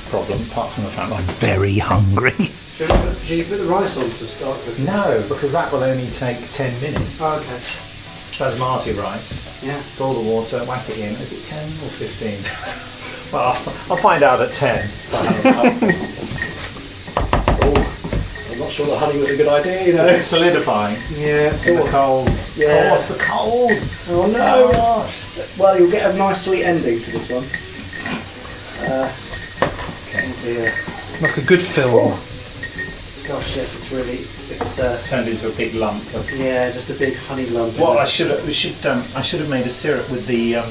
problem apart from the fact that I'm very hungry.
Should you put the rice on to start with?
No, because that will only take 10 minutes.
Oh, okay.
Basmati rice.
Yeah.
Boil the water, whack it in. Is it 10 or 15? Well, I'll find out at 10.
I'm not sure the honey was a good idea,
Is it solidifying?
Yeah, it's
In the cold.
Yeah.
Oh, it's the cold.
Oh no! Well, you'll get a nice sweet ending to this one. Oh dear.
Like a good film.
Gosh, yes, it's
Turned into a big lump.
yeah, just a big honey lump.
Well, I should have made a syrup with the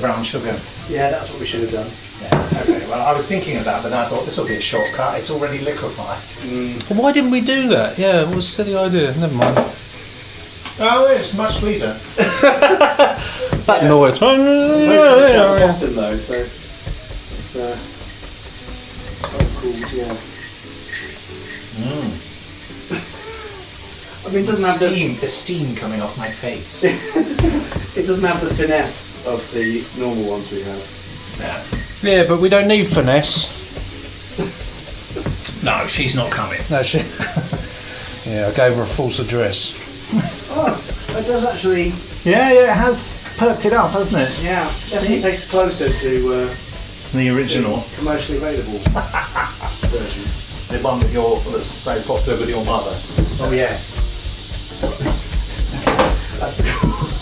brown sugar.
Yeah, that's what we should have done.
Yeah. Okay. Well, I was thinking of that, but then I thought this will be a shortcut. It's already liquefied.
Well, why didn't we do that? Yeah, it was a silly idea. Never mind.
Oh, it's much sweeter.
That noise.
Bottom though, so it's quite cool. Yeah. I mean, it doesn't have
the steam coming off my face.
it doesn't have the finesse of the normal ones we have.
Yeah, but we don't need finesse.
No, she's not coming.
No, she. Yeah, I gave her a false address.
Oh, it does actually.
Yeah, it has perked it up, hasn't it?
Yeah, definitely takes closer to
The original.
commercially available version.
The one that's very popular with your mother.
Oh yes.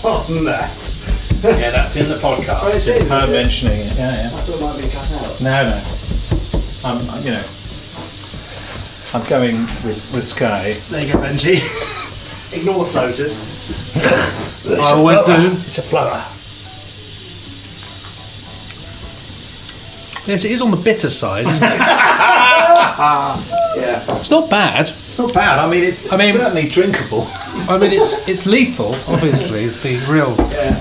On that.
Yeah, that's in the podcast.
Oh, it's in,
her
is it?
mentioning it. Yeah,
I thought it might have been cut out.
No. I'm going with Sky.
There you go, Benji. Ignore the floaters.
I always do.
It's a flower.
Yes, it is on the bitter side, isn't it?
Yeah.
It's not bad.
It's not bad. I mean, it's certainly drinkable.
I mean, it's lethal. Obviously, is the real.
Yeah.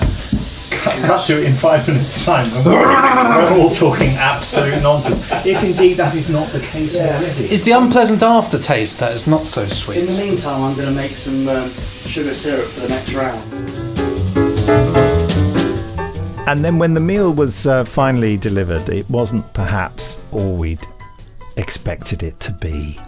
Cut to it in 5 minutes' time. We're all talking absolute nonsense. If indeed that is not the case already.
It's the unpleasant aftertaste that is not so
In
sweet.
the meantime, I'm going to make some sugar syrup for the next round.
And then when the meal was finally delivered, it wasn't perhaps all we'd expected it to be.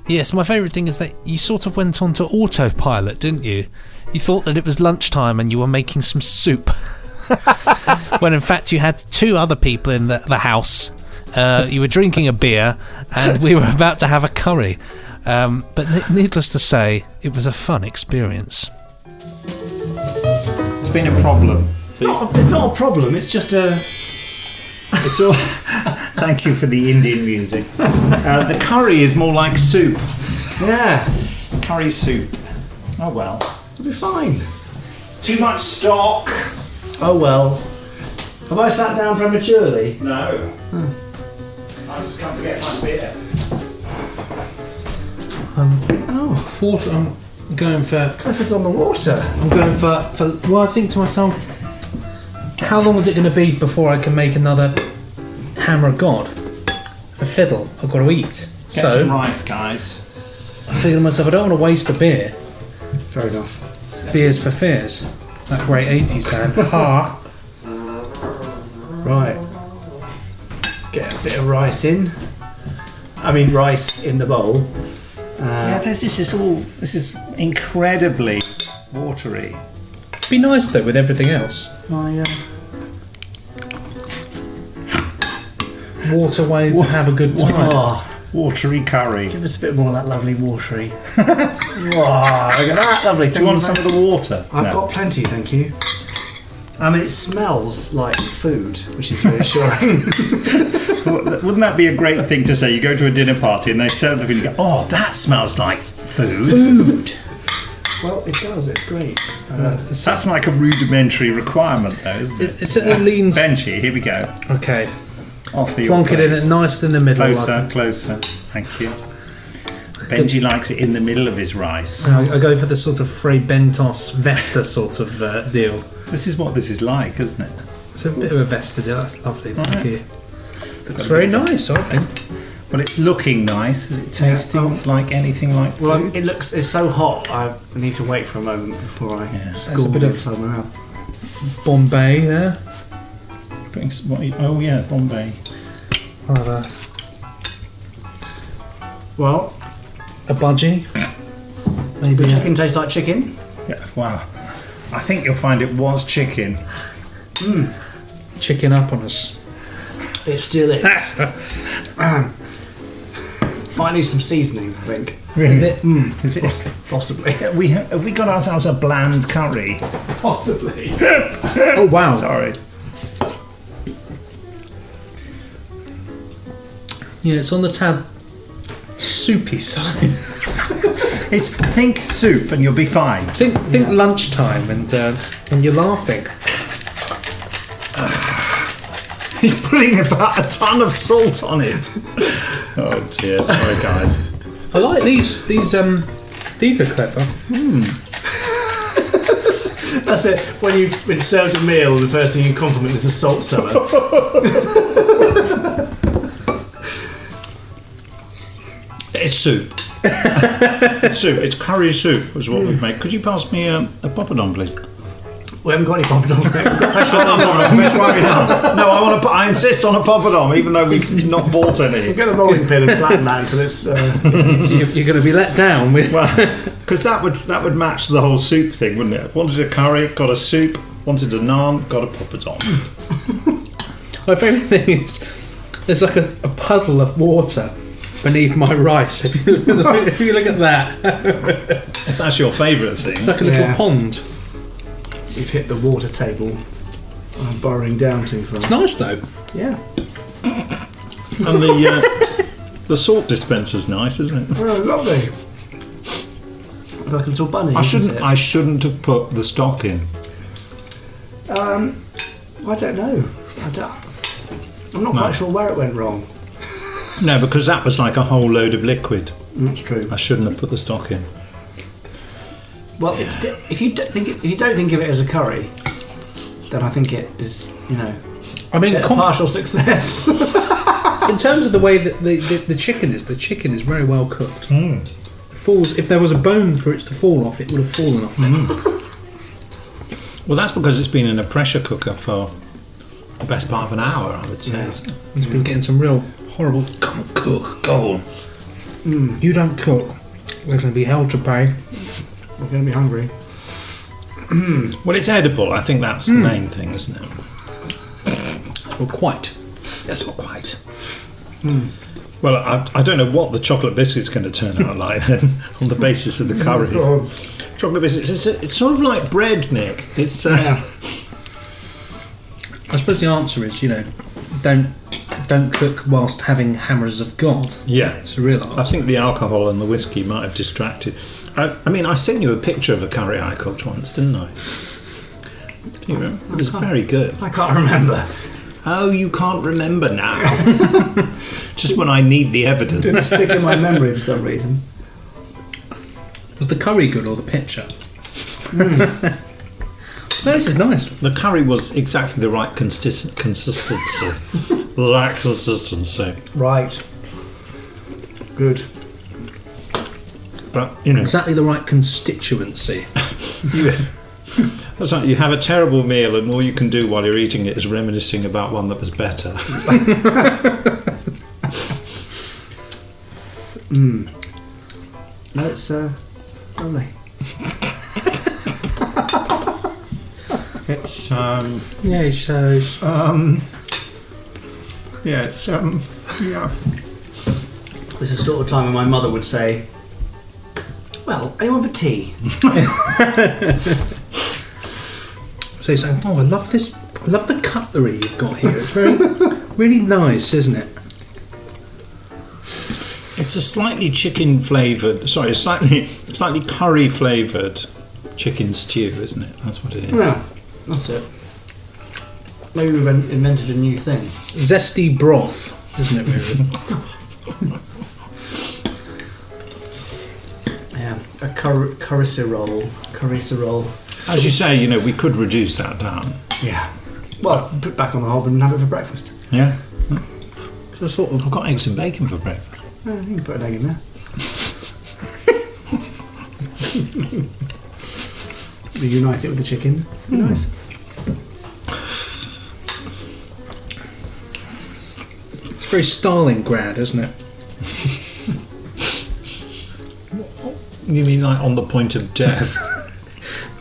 Yes, my favourite thing is that you sort of went on to autopilot, didn't you? You thought that it was lunchtime and you were making some soup. When in fact you had 2 other people in the house. You were drinking a beer and we were about to have a curry. But needless to say, it was a fun experience.
It's been a problem.
It's not a problem, it's just a...
It's all. Thank you for the Indian music. The curry is more like soup.
Yeah.
Curry soup. Oh well.
It'll be fine.
Too much stock.
Oh well. Have I sat down prematurely?
No. I just come to get my beer.
Water. going for.
Clifford's on the water.
I'm going for. Well, I think to myself, how long is it going to be before I can make another Hammer of God? It's a fiddle. I've got to eat.
Get some rice, guys.
I figure to myself, I don't want to waste a beer.
Fair enough.
Beers for Fears. That great 80s band. Ha!
Right. Get a bit of rice in. I mean, rice in the bowl.
This is incredibly watery.
Be nice though with everything else. Water way to have a good time.
Watery curry.
Give us a bit more of that lovely watery. Wow, look at that, lovely.
Do you want some of the water?
I've got plenty, thank you. I mean, it smells like food, which is reassuring.
Wouldn't that be a great thing to say? You go to a dinner party and they serve the food and you go, oh, that smells like food.
Well, it does, it's great.
That's like a rudimentary requirement though, isn't it?
It leans...
Benji, here we go.
Okay.
Off the
Plonk it in it nice in the middle.
Closer. Thank you. Benji likes it in the middle of his rice.
I go for the sort of Frey Bentos Vesta sort of deal.
This is what this is like, isn't it?
It's a bit of a Vesta deal. That's lovely. Thank you. Looks very nice, I think.
Well, it's looking nice. Is it tasting like anything like food?
Well, it's so hot. I need to wait for a moment before I
That's a bit of
inside my mouth.
Bombay there.
Oh yeah, Bombay.
I'll have
Well,
a budgie.
maybe the chicken tastes like chicken.
Yeah. Wow. I think you'll find it was chicken.
Chicken up on us.
It still is. Might need some seasoning, I think.
Is it?
Is it?
Possibly.
Have we got ourselves a bland curry?
Possibly.
Oh wow.
Sorry.
Yeah, it's on the tad soupy side.
Think soup and you'll be fine.
Think lunchtime and you're laughing.
He's putting about a ton of salt on it. Oh dear, sorry guys.
I like these. These are clever.
That's it. When you've been served a meal, the first thing you compliment is the salt cellar.
It's soup. It's soup. It's curry soup is what we've made. Could you pass me a poppadom, please?
We haven't got any poppadoms there. We've got poppadom.
No, I insist on a poppadom, even though we've not bought any.
We'll get the rolling pin and flatten that until it's...
You're going to be let down with...
Because that would match the whole soup thing, wouldn't it? Wanted a curry, got a soup. Wanted a naan, got a poppadom.
My favourite thing is there's like a puddle of water beneath my rice. If you look at that.
If that's your favourite thing.
It's like a little pond.
You've hit the water table. I'm burrowing down too far.
It's nice though.
Yeah.
And the salt dispenser's nice, isn't it?
Oh, lovely. Like a little bunny.
I shouldn't have put the stock in.
I don't know. I'm not quite sure where it went wrong.
No, because that was like a whole load of liquid.
That's true.
I shouldn't have put the stock in.
Well, if you don't think of it as a curry, then I think it is,
I mean,
a partial success.
in terms of the way that the chicken is very well cooked. Falls. If there was a bone for it to fall off, it would have fallen off.
Well, that's because it's been in a pressure cooker for the best part of an hour, I would say.
Yeah. It's been getting some real horrible. Come on, cook, go on. You don't cook. There's going to be hell to pay.
We're going to be hungry.
Well, it's edible. I think that's the main thing, isn't it?
Well, quite.
Yes, not quite. Well, I don't know what the chocolate biscuit's going to turn out like then, on the basis of the curry. Chocolate biscuits. It's sort of like bread, Nick. It's.
I suppose the answer is, don't cook whilst having hammers of God.
Yeah,
it's a real answer.
I think the alcohol and the whiskey might have distracted. I mean, I sent you a picture of a curry I cooked once, didn't I? Do you remember? It was very good.
I can't remember.
Oh, you can't remember now. Just when I need the evidence.
Didn't stick in my memory for some reason.
Was the curry good or the picture? No, this is nice.
The curry was exactly the right consistency. The right consistency.
Right. Good.
But, you know.
Exactly the right constituency.
That's right, you have a terrible meal and all you can do while you're eating it is reminiscing about one that was better.
No, it's lovely.
It's
Yeah, it shows.
yeah, it's yeah.
This is the sort of time when my mother would say, "Well, anyone for tea?"
So you're saying, "Oh, I love this. I love the cutlery you've got here. It's very, really nice, isn't it?"
It's a slightly slightly curry flavoured chicken stew, isn't it? That's what it is.
Yeah, that's it. Maybe we've invented a new thing.
Zesty broth, isn't it? Really?
Yeah, a curry roll.
As you say, you know, we could reduce that down.
Yeah. Well, put it back on the hob and have it for breakfast.
Yeah.
So sort of.
I've got eggs and bacon for breakfast.
Oh, you can put an egg in there. Reunite it with the chicken. Nice.
It's very Stalingrad, isn't it?
You mean like on the point of death?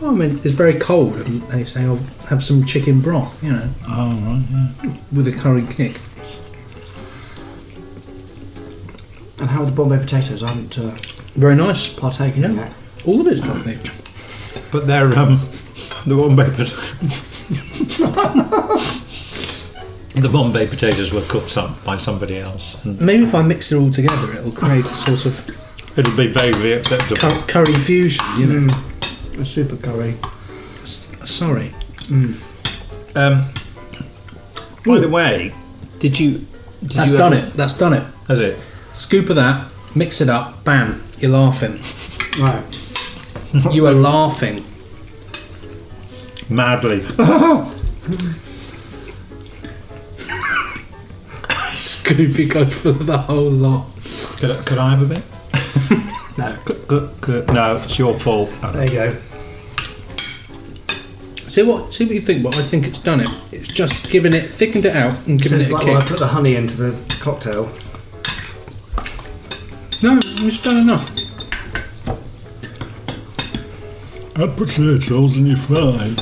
Oh, I mean, it's very cold, and they say, "I'll have some chicken broth," you know,
Oh, right, yeah.
with a curry kick.
And how are the Bombay potatoes? I haven't
Very nice.
partaken in that.
All of it's lovely.
But they're, the Bombay the Bombay potatoes were cooked up by somebody else. And
Maybe if I mix it all together, it'll create a sort of
it'll be vaguely acceptable.
curry fusion, you know.
A super curry.
Sorry.
By the way, did you...
That's done it. That's done it.
Has it?
Scoop of that, mix it up, bam, you're laughing.
Right.
You are laughing.
Madly.
Scoopy goes for the whole lot.
Could I have a bit?
No.
No, it's your fault.
There you go.
See what you think, but I think it's done it. It's just thickened it out and
So
given
it's
it a
like
kick.
when I put the honey into the cocktail.
No, it's done enough.
Add potatoes in your fry.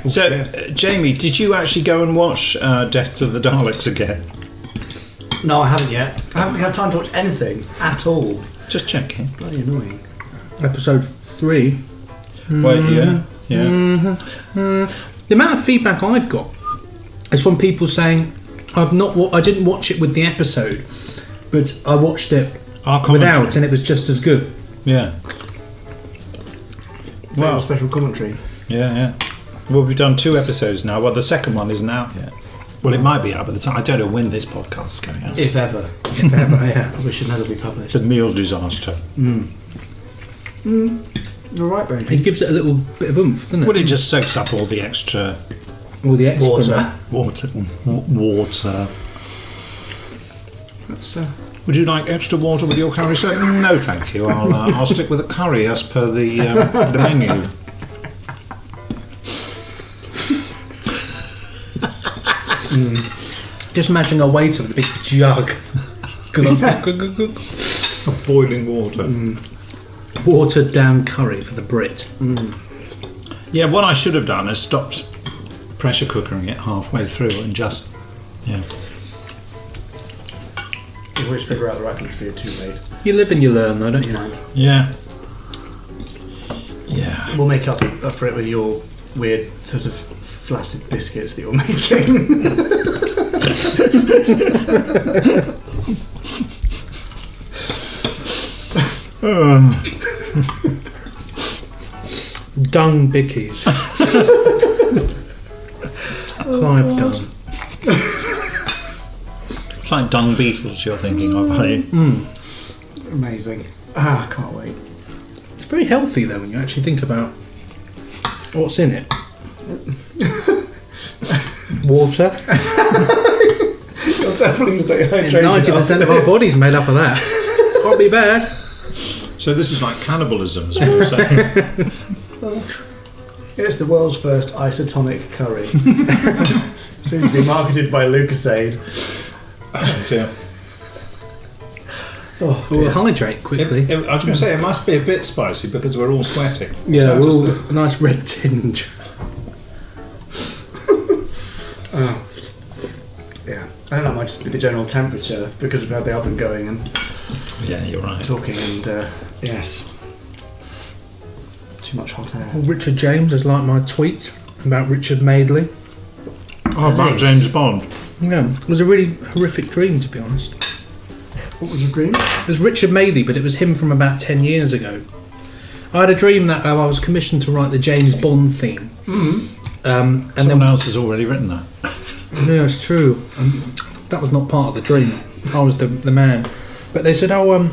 So, Jamie, did you actually go and watch Death to the Daleks again?
No, I haven't yet. I haven't had time to watch anything at all.
Just checking.
Bloody annoying.
Episode 3.
Well, yeah.
The amount of feedback I've got is from people saying I didn't watch it with the episode, but I watched it without, and it was just as good.
Yeah.
Is that your special commentary?
Yeah. Well, we've done 2 episodes now. Well, the second one isn't out yet. Well, it might be out by the time. I don't know when this podcast is going out.
If ever.
If ever, yeah.
Probably should never be published.
The meal disaster.
You're right, Benji.
It gives it a little bit of oomph, doesn't it?
Well, it just soaks up all the extra
All the excrement.
Water.
water.
That's,
Would you like extra water with your curry? So, no, thank you. I'll stick with the curry as per the menu.
Just imagine a waiter with a big jug.
Of boiling water.
Watered down curry for the Brit.
Yeah, what I should have done is stopped pressure cookering it halfway through and just,
you always figure out the right thing to do too late.
You live and you learn, though, don't you?
Yeah.
We'll make up for it with your weird sort of flaccid biscuits that you're making.
Dung bickies. Clive Dung.
It's like dung beetles you're thinking of, are you?
Amazing. I can't wait.
It's very healthy though when you actually think about what's in it. Water.
You'll definitely stay hydrated.
90% of our body's made up of that. Can't be bad.
So this is like cannibalism, as we were saying.
It's the world's first isotonic curry. Soon to be marketed by Lucasade.
Yeah.
We'll hydrate quickly.
I was going to say, it must be a bit spicy because we're all sweating.
Yeah, we're all a nice red tinge.
Yeah. I think that might just be the general temperature because we've had the oven going and
Yeah, you're right.
talking and, yes. Too much hot air.
Richard James has liked my tweet about Richard Madeley.
Oh, about James Bond.
Yeah, it was a really horrific dream, to be honest.
What was your dream?
It was Richard Madeley, but it was him from about 10 years ago. I had a dream that I was commissioned to write the James Bond theme.
Mm-hmm.
And
Someone else has already written that.
Yeah, it's true. That was not part of the dream. I was the man. But they said, yeah,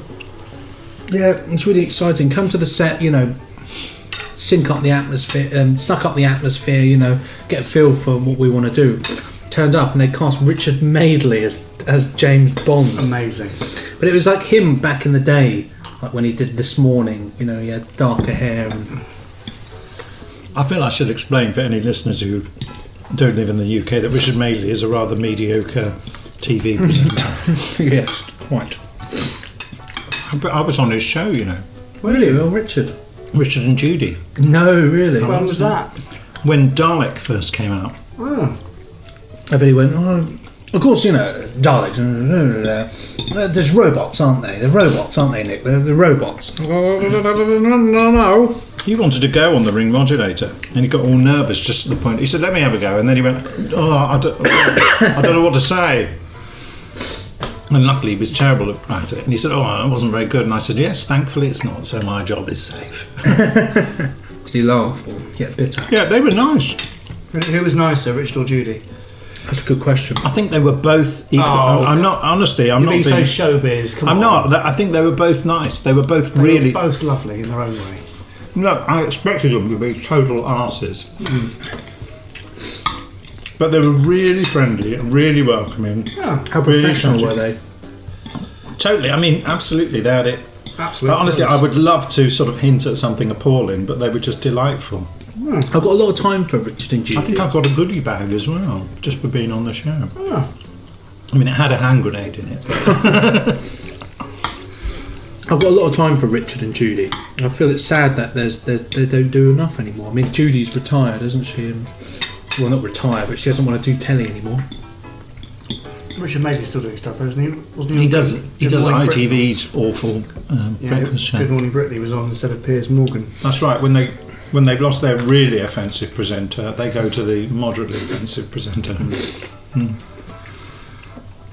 it's really exciting. Come to the set, sync up the atmosphere, suck up the atmosphere, get a feel for what we want to do. Turned up and they cast Richard Madeley as James Bond.
Amazing.
But it was like him back in the day, like when he did This Morning, he had darker hair. And
I feel I should explain for any listeners who don't live in the UK that Richard Madeley is a rather mediocre TV presenter.
Yes, quite.
But I was on his show,
Really? Well, Richard
Richard and Judy.
No, really.
When was that?
When Dalek first came out.
Oh.
I bet he went, of course, Daleks, there's robots, aren't they? They're robots, aren't they, Nick? They're robots. No.
He wanted to go on the ring modulator and he got all nervous just at the point. He said, let me have a go. And then he went, I don't know what to say. And luckily he was terrible at it. And he said, it wasn't very good. And I said, yes, thankfully it's not, so my job is safe.
Did he laugh or get bitter?
Yeah, they were nice.
Who was nicer, Richard or Judy?
That's a good question.
I think they were both equal. I'm not, honestly, I'm not being...
so showbiz, come on.
I'm not. I think they were both nice. They were both really...
They were both lovely in their own way.
No, I expected them to be total arses. But they were really friendly and really welcoming.
Yeah.
How professional were they?
Totally. I mean, absolutely. They had it.
Absolutely.
But honestly, I would love to sort of hint at something appalling, but they were just delightful.
I've got a lot of time for Richard and Judy.
I think I've got a goodie bag as well, just for being on the show.
Oh.
I mean, it had a hand grenade in it.
I've got a lot of time for Richard and Judy. I feel it's sad that they don't do enough anymore. I mean, Judy's retired, isn't she? Well, not retired, but she doesn't want to do telly anymore.
Richard Madeley's still doing stuff, isn't he? Wasn't
He does
Morning
ITV's awful breakfast show.
Good Morning Britain was on instead of Piers Morgan.
That's right. When they've lost their really offensive presenter, they go to the moderately offensive presenter.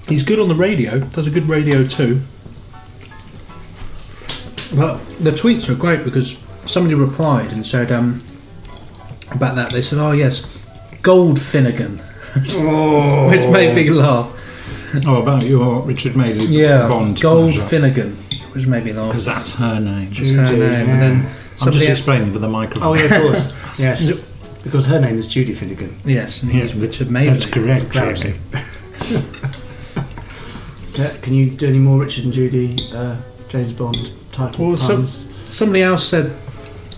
He's good on the radio. Does a good radio too. But the tweets are great because somebody replied and said about that. They said, "Oh yes, Gold Finnegan," which made me laugh.
Oh, about your Richard Madeley Bond.
Gold
measure.
Finnegan, which made me laugh.
Because that's her name.
It's her name. And then
I'm just explaining with the microphone.
Oh yeah, of course. Yes. Because her name is Judy Finnegan.
Yes, and he's Richard Madeley.
That's correct,
Clarity. Can you do any more Richard and Judy James Bond title puns?
Somebody else said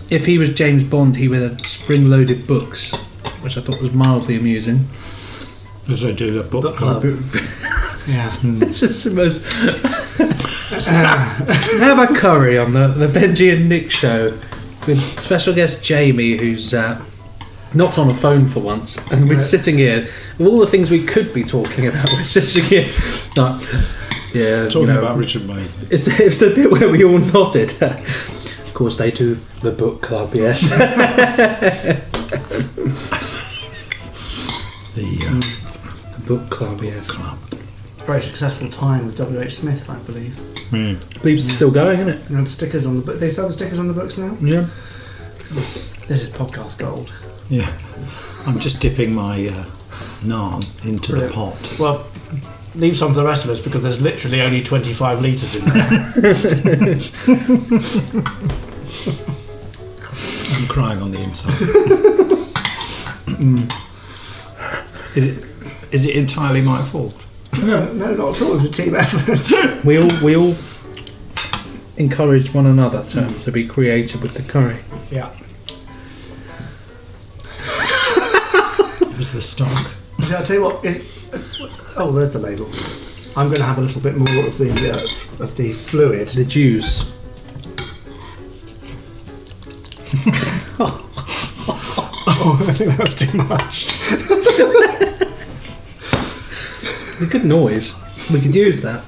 if he was James Bond, he would have spring-loaded books, which I thought was mildly amusing.
Because they do a book club.
Yeah.
This is the most... Have a curry on the Benji and Nick show with special guest Jamie, who's not on a phone for once, and we're sitting here with all the things we could be talking about. We're sitting here like,
talking about Richard Madeley.
It's the bit where we all nodded. Of course they do the book club, yes. The book club, yes.
Very successful time with W.H. Smith, I believe.
I believe it's still going, isn't it?
You had stickers on the book. They sell the stickers on the books now?
Yeah.
This is podcast gold.
Yeah. I'm just dipping my naan into the pot.
Well, leave some for the rest of us because there's literally only 25 litres in there.
I'm crying on the inside. Is it entirely my fault?
No, not at all. It was a team effort.
We all encourage one another to be creative with the curry.
Yeah.
It was the stock.
Shall I tell you what? There's the ladle. I'm going to have a little bit more of the fluid.
The juice.
I think that was too much.
A good noise. We could use that.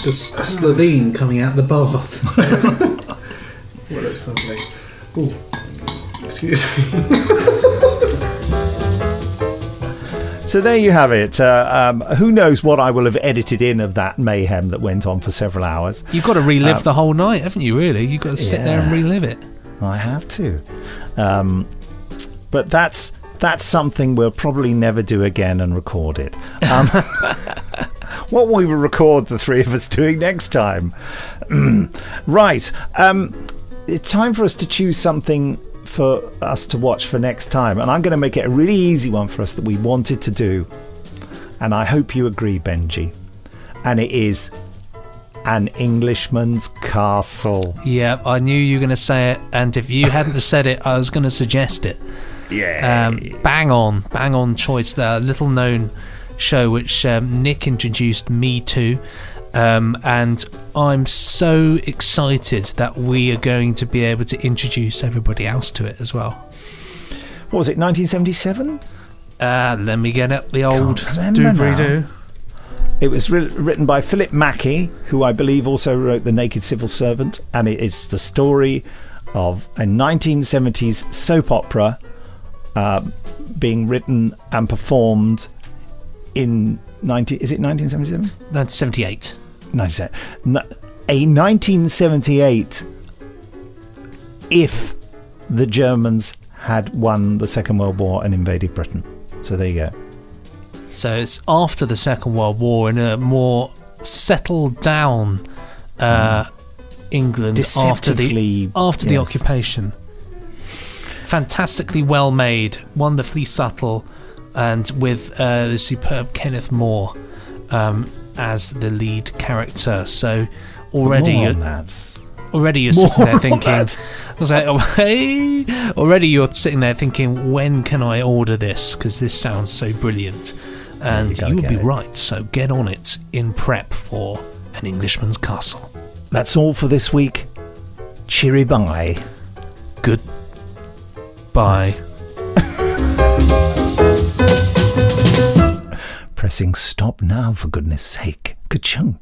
The Slovene coming out the bath.
Well, looks lovely. Ooh. Excuse me.
So there you have it. Who knows what I will have edited in of that mayhem that went on for several hours.
You've got to relive the whole night, haven't you, really? You've got to sit there and relive it.
I have to. But that's something we'll probably never do again and record it. What will we record the three of us doing next time? Right. It's time for us to choose something for us to watch for next time, and I'm going to make it a really easy one for us that we wanted to do, and I hope you agree, Benji, and it is An Englishman's Castle.
Yeah, I knew you were going to say it, and if you hadn't have said it, I was going to suggest it.
Yeah.
Bang on choice there. A little known show which Nick introduced me to, and I'm so excited that we are going to be able to introduce everybody else to it as well.
What was it, 1977?
Let me get up the old
doobly-doo. It was written by Philip Mackey, who I believe also wrote The Naked Civil Servant, and it is the story of a 1970s soap opera being written and performed in 1977?
That's 78.
Nice. A 1978 if the Germans had won the Second World War and invaded Britain. So there you go.
So it's after the Second World War in a more settled down England after the occupation. Fantastically well made, wonderfully subtle, and with the superb Kenneth More as the lead character. So already you're sitting there thinking, I was like, already you're sitting there thinking, when can I order this? Because this sounds so brilliant. And you would be right, so get on it in prep for An Englishman's Castle.
That's all for this week. Cheery bye.
Goodbye.
Pressing stop now, for goodness sake. Ka-chung.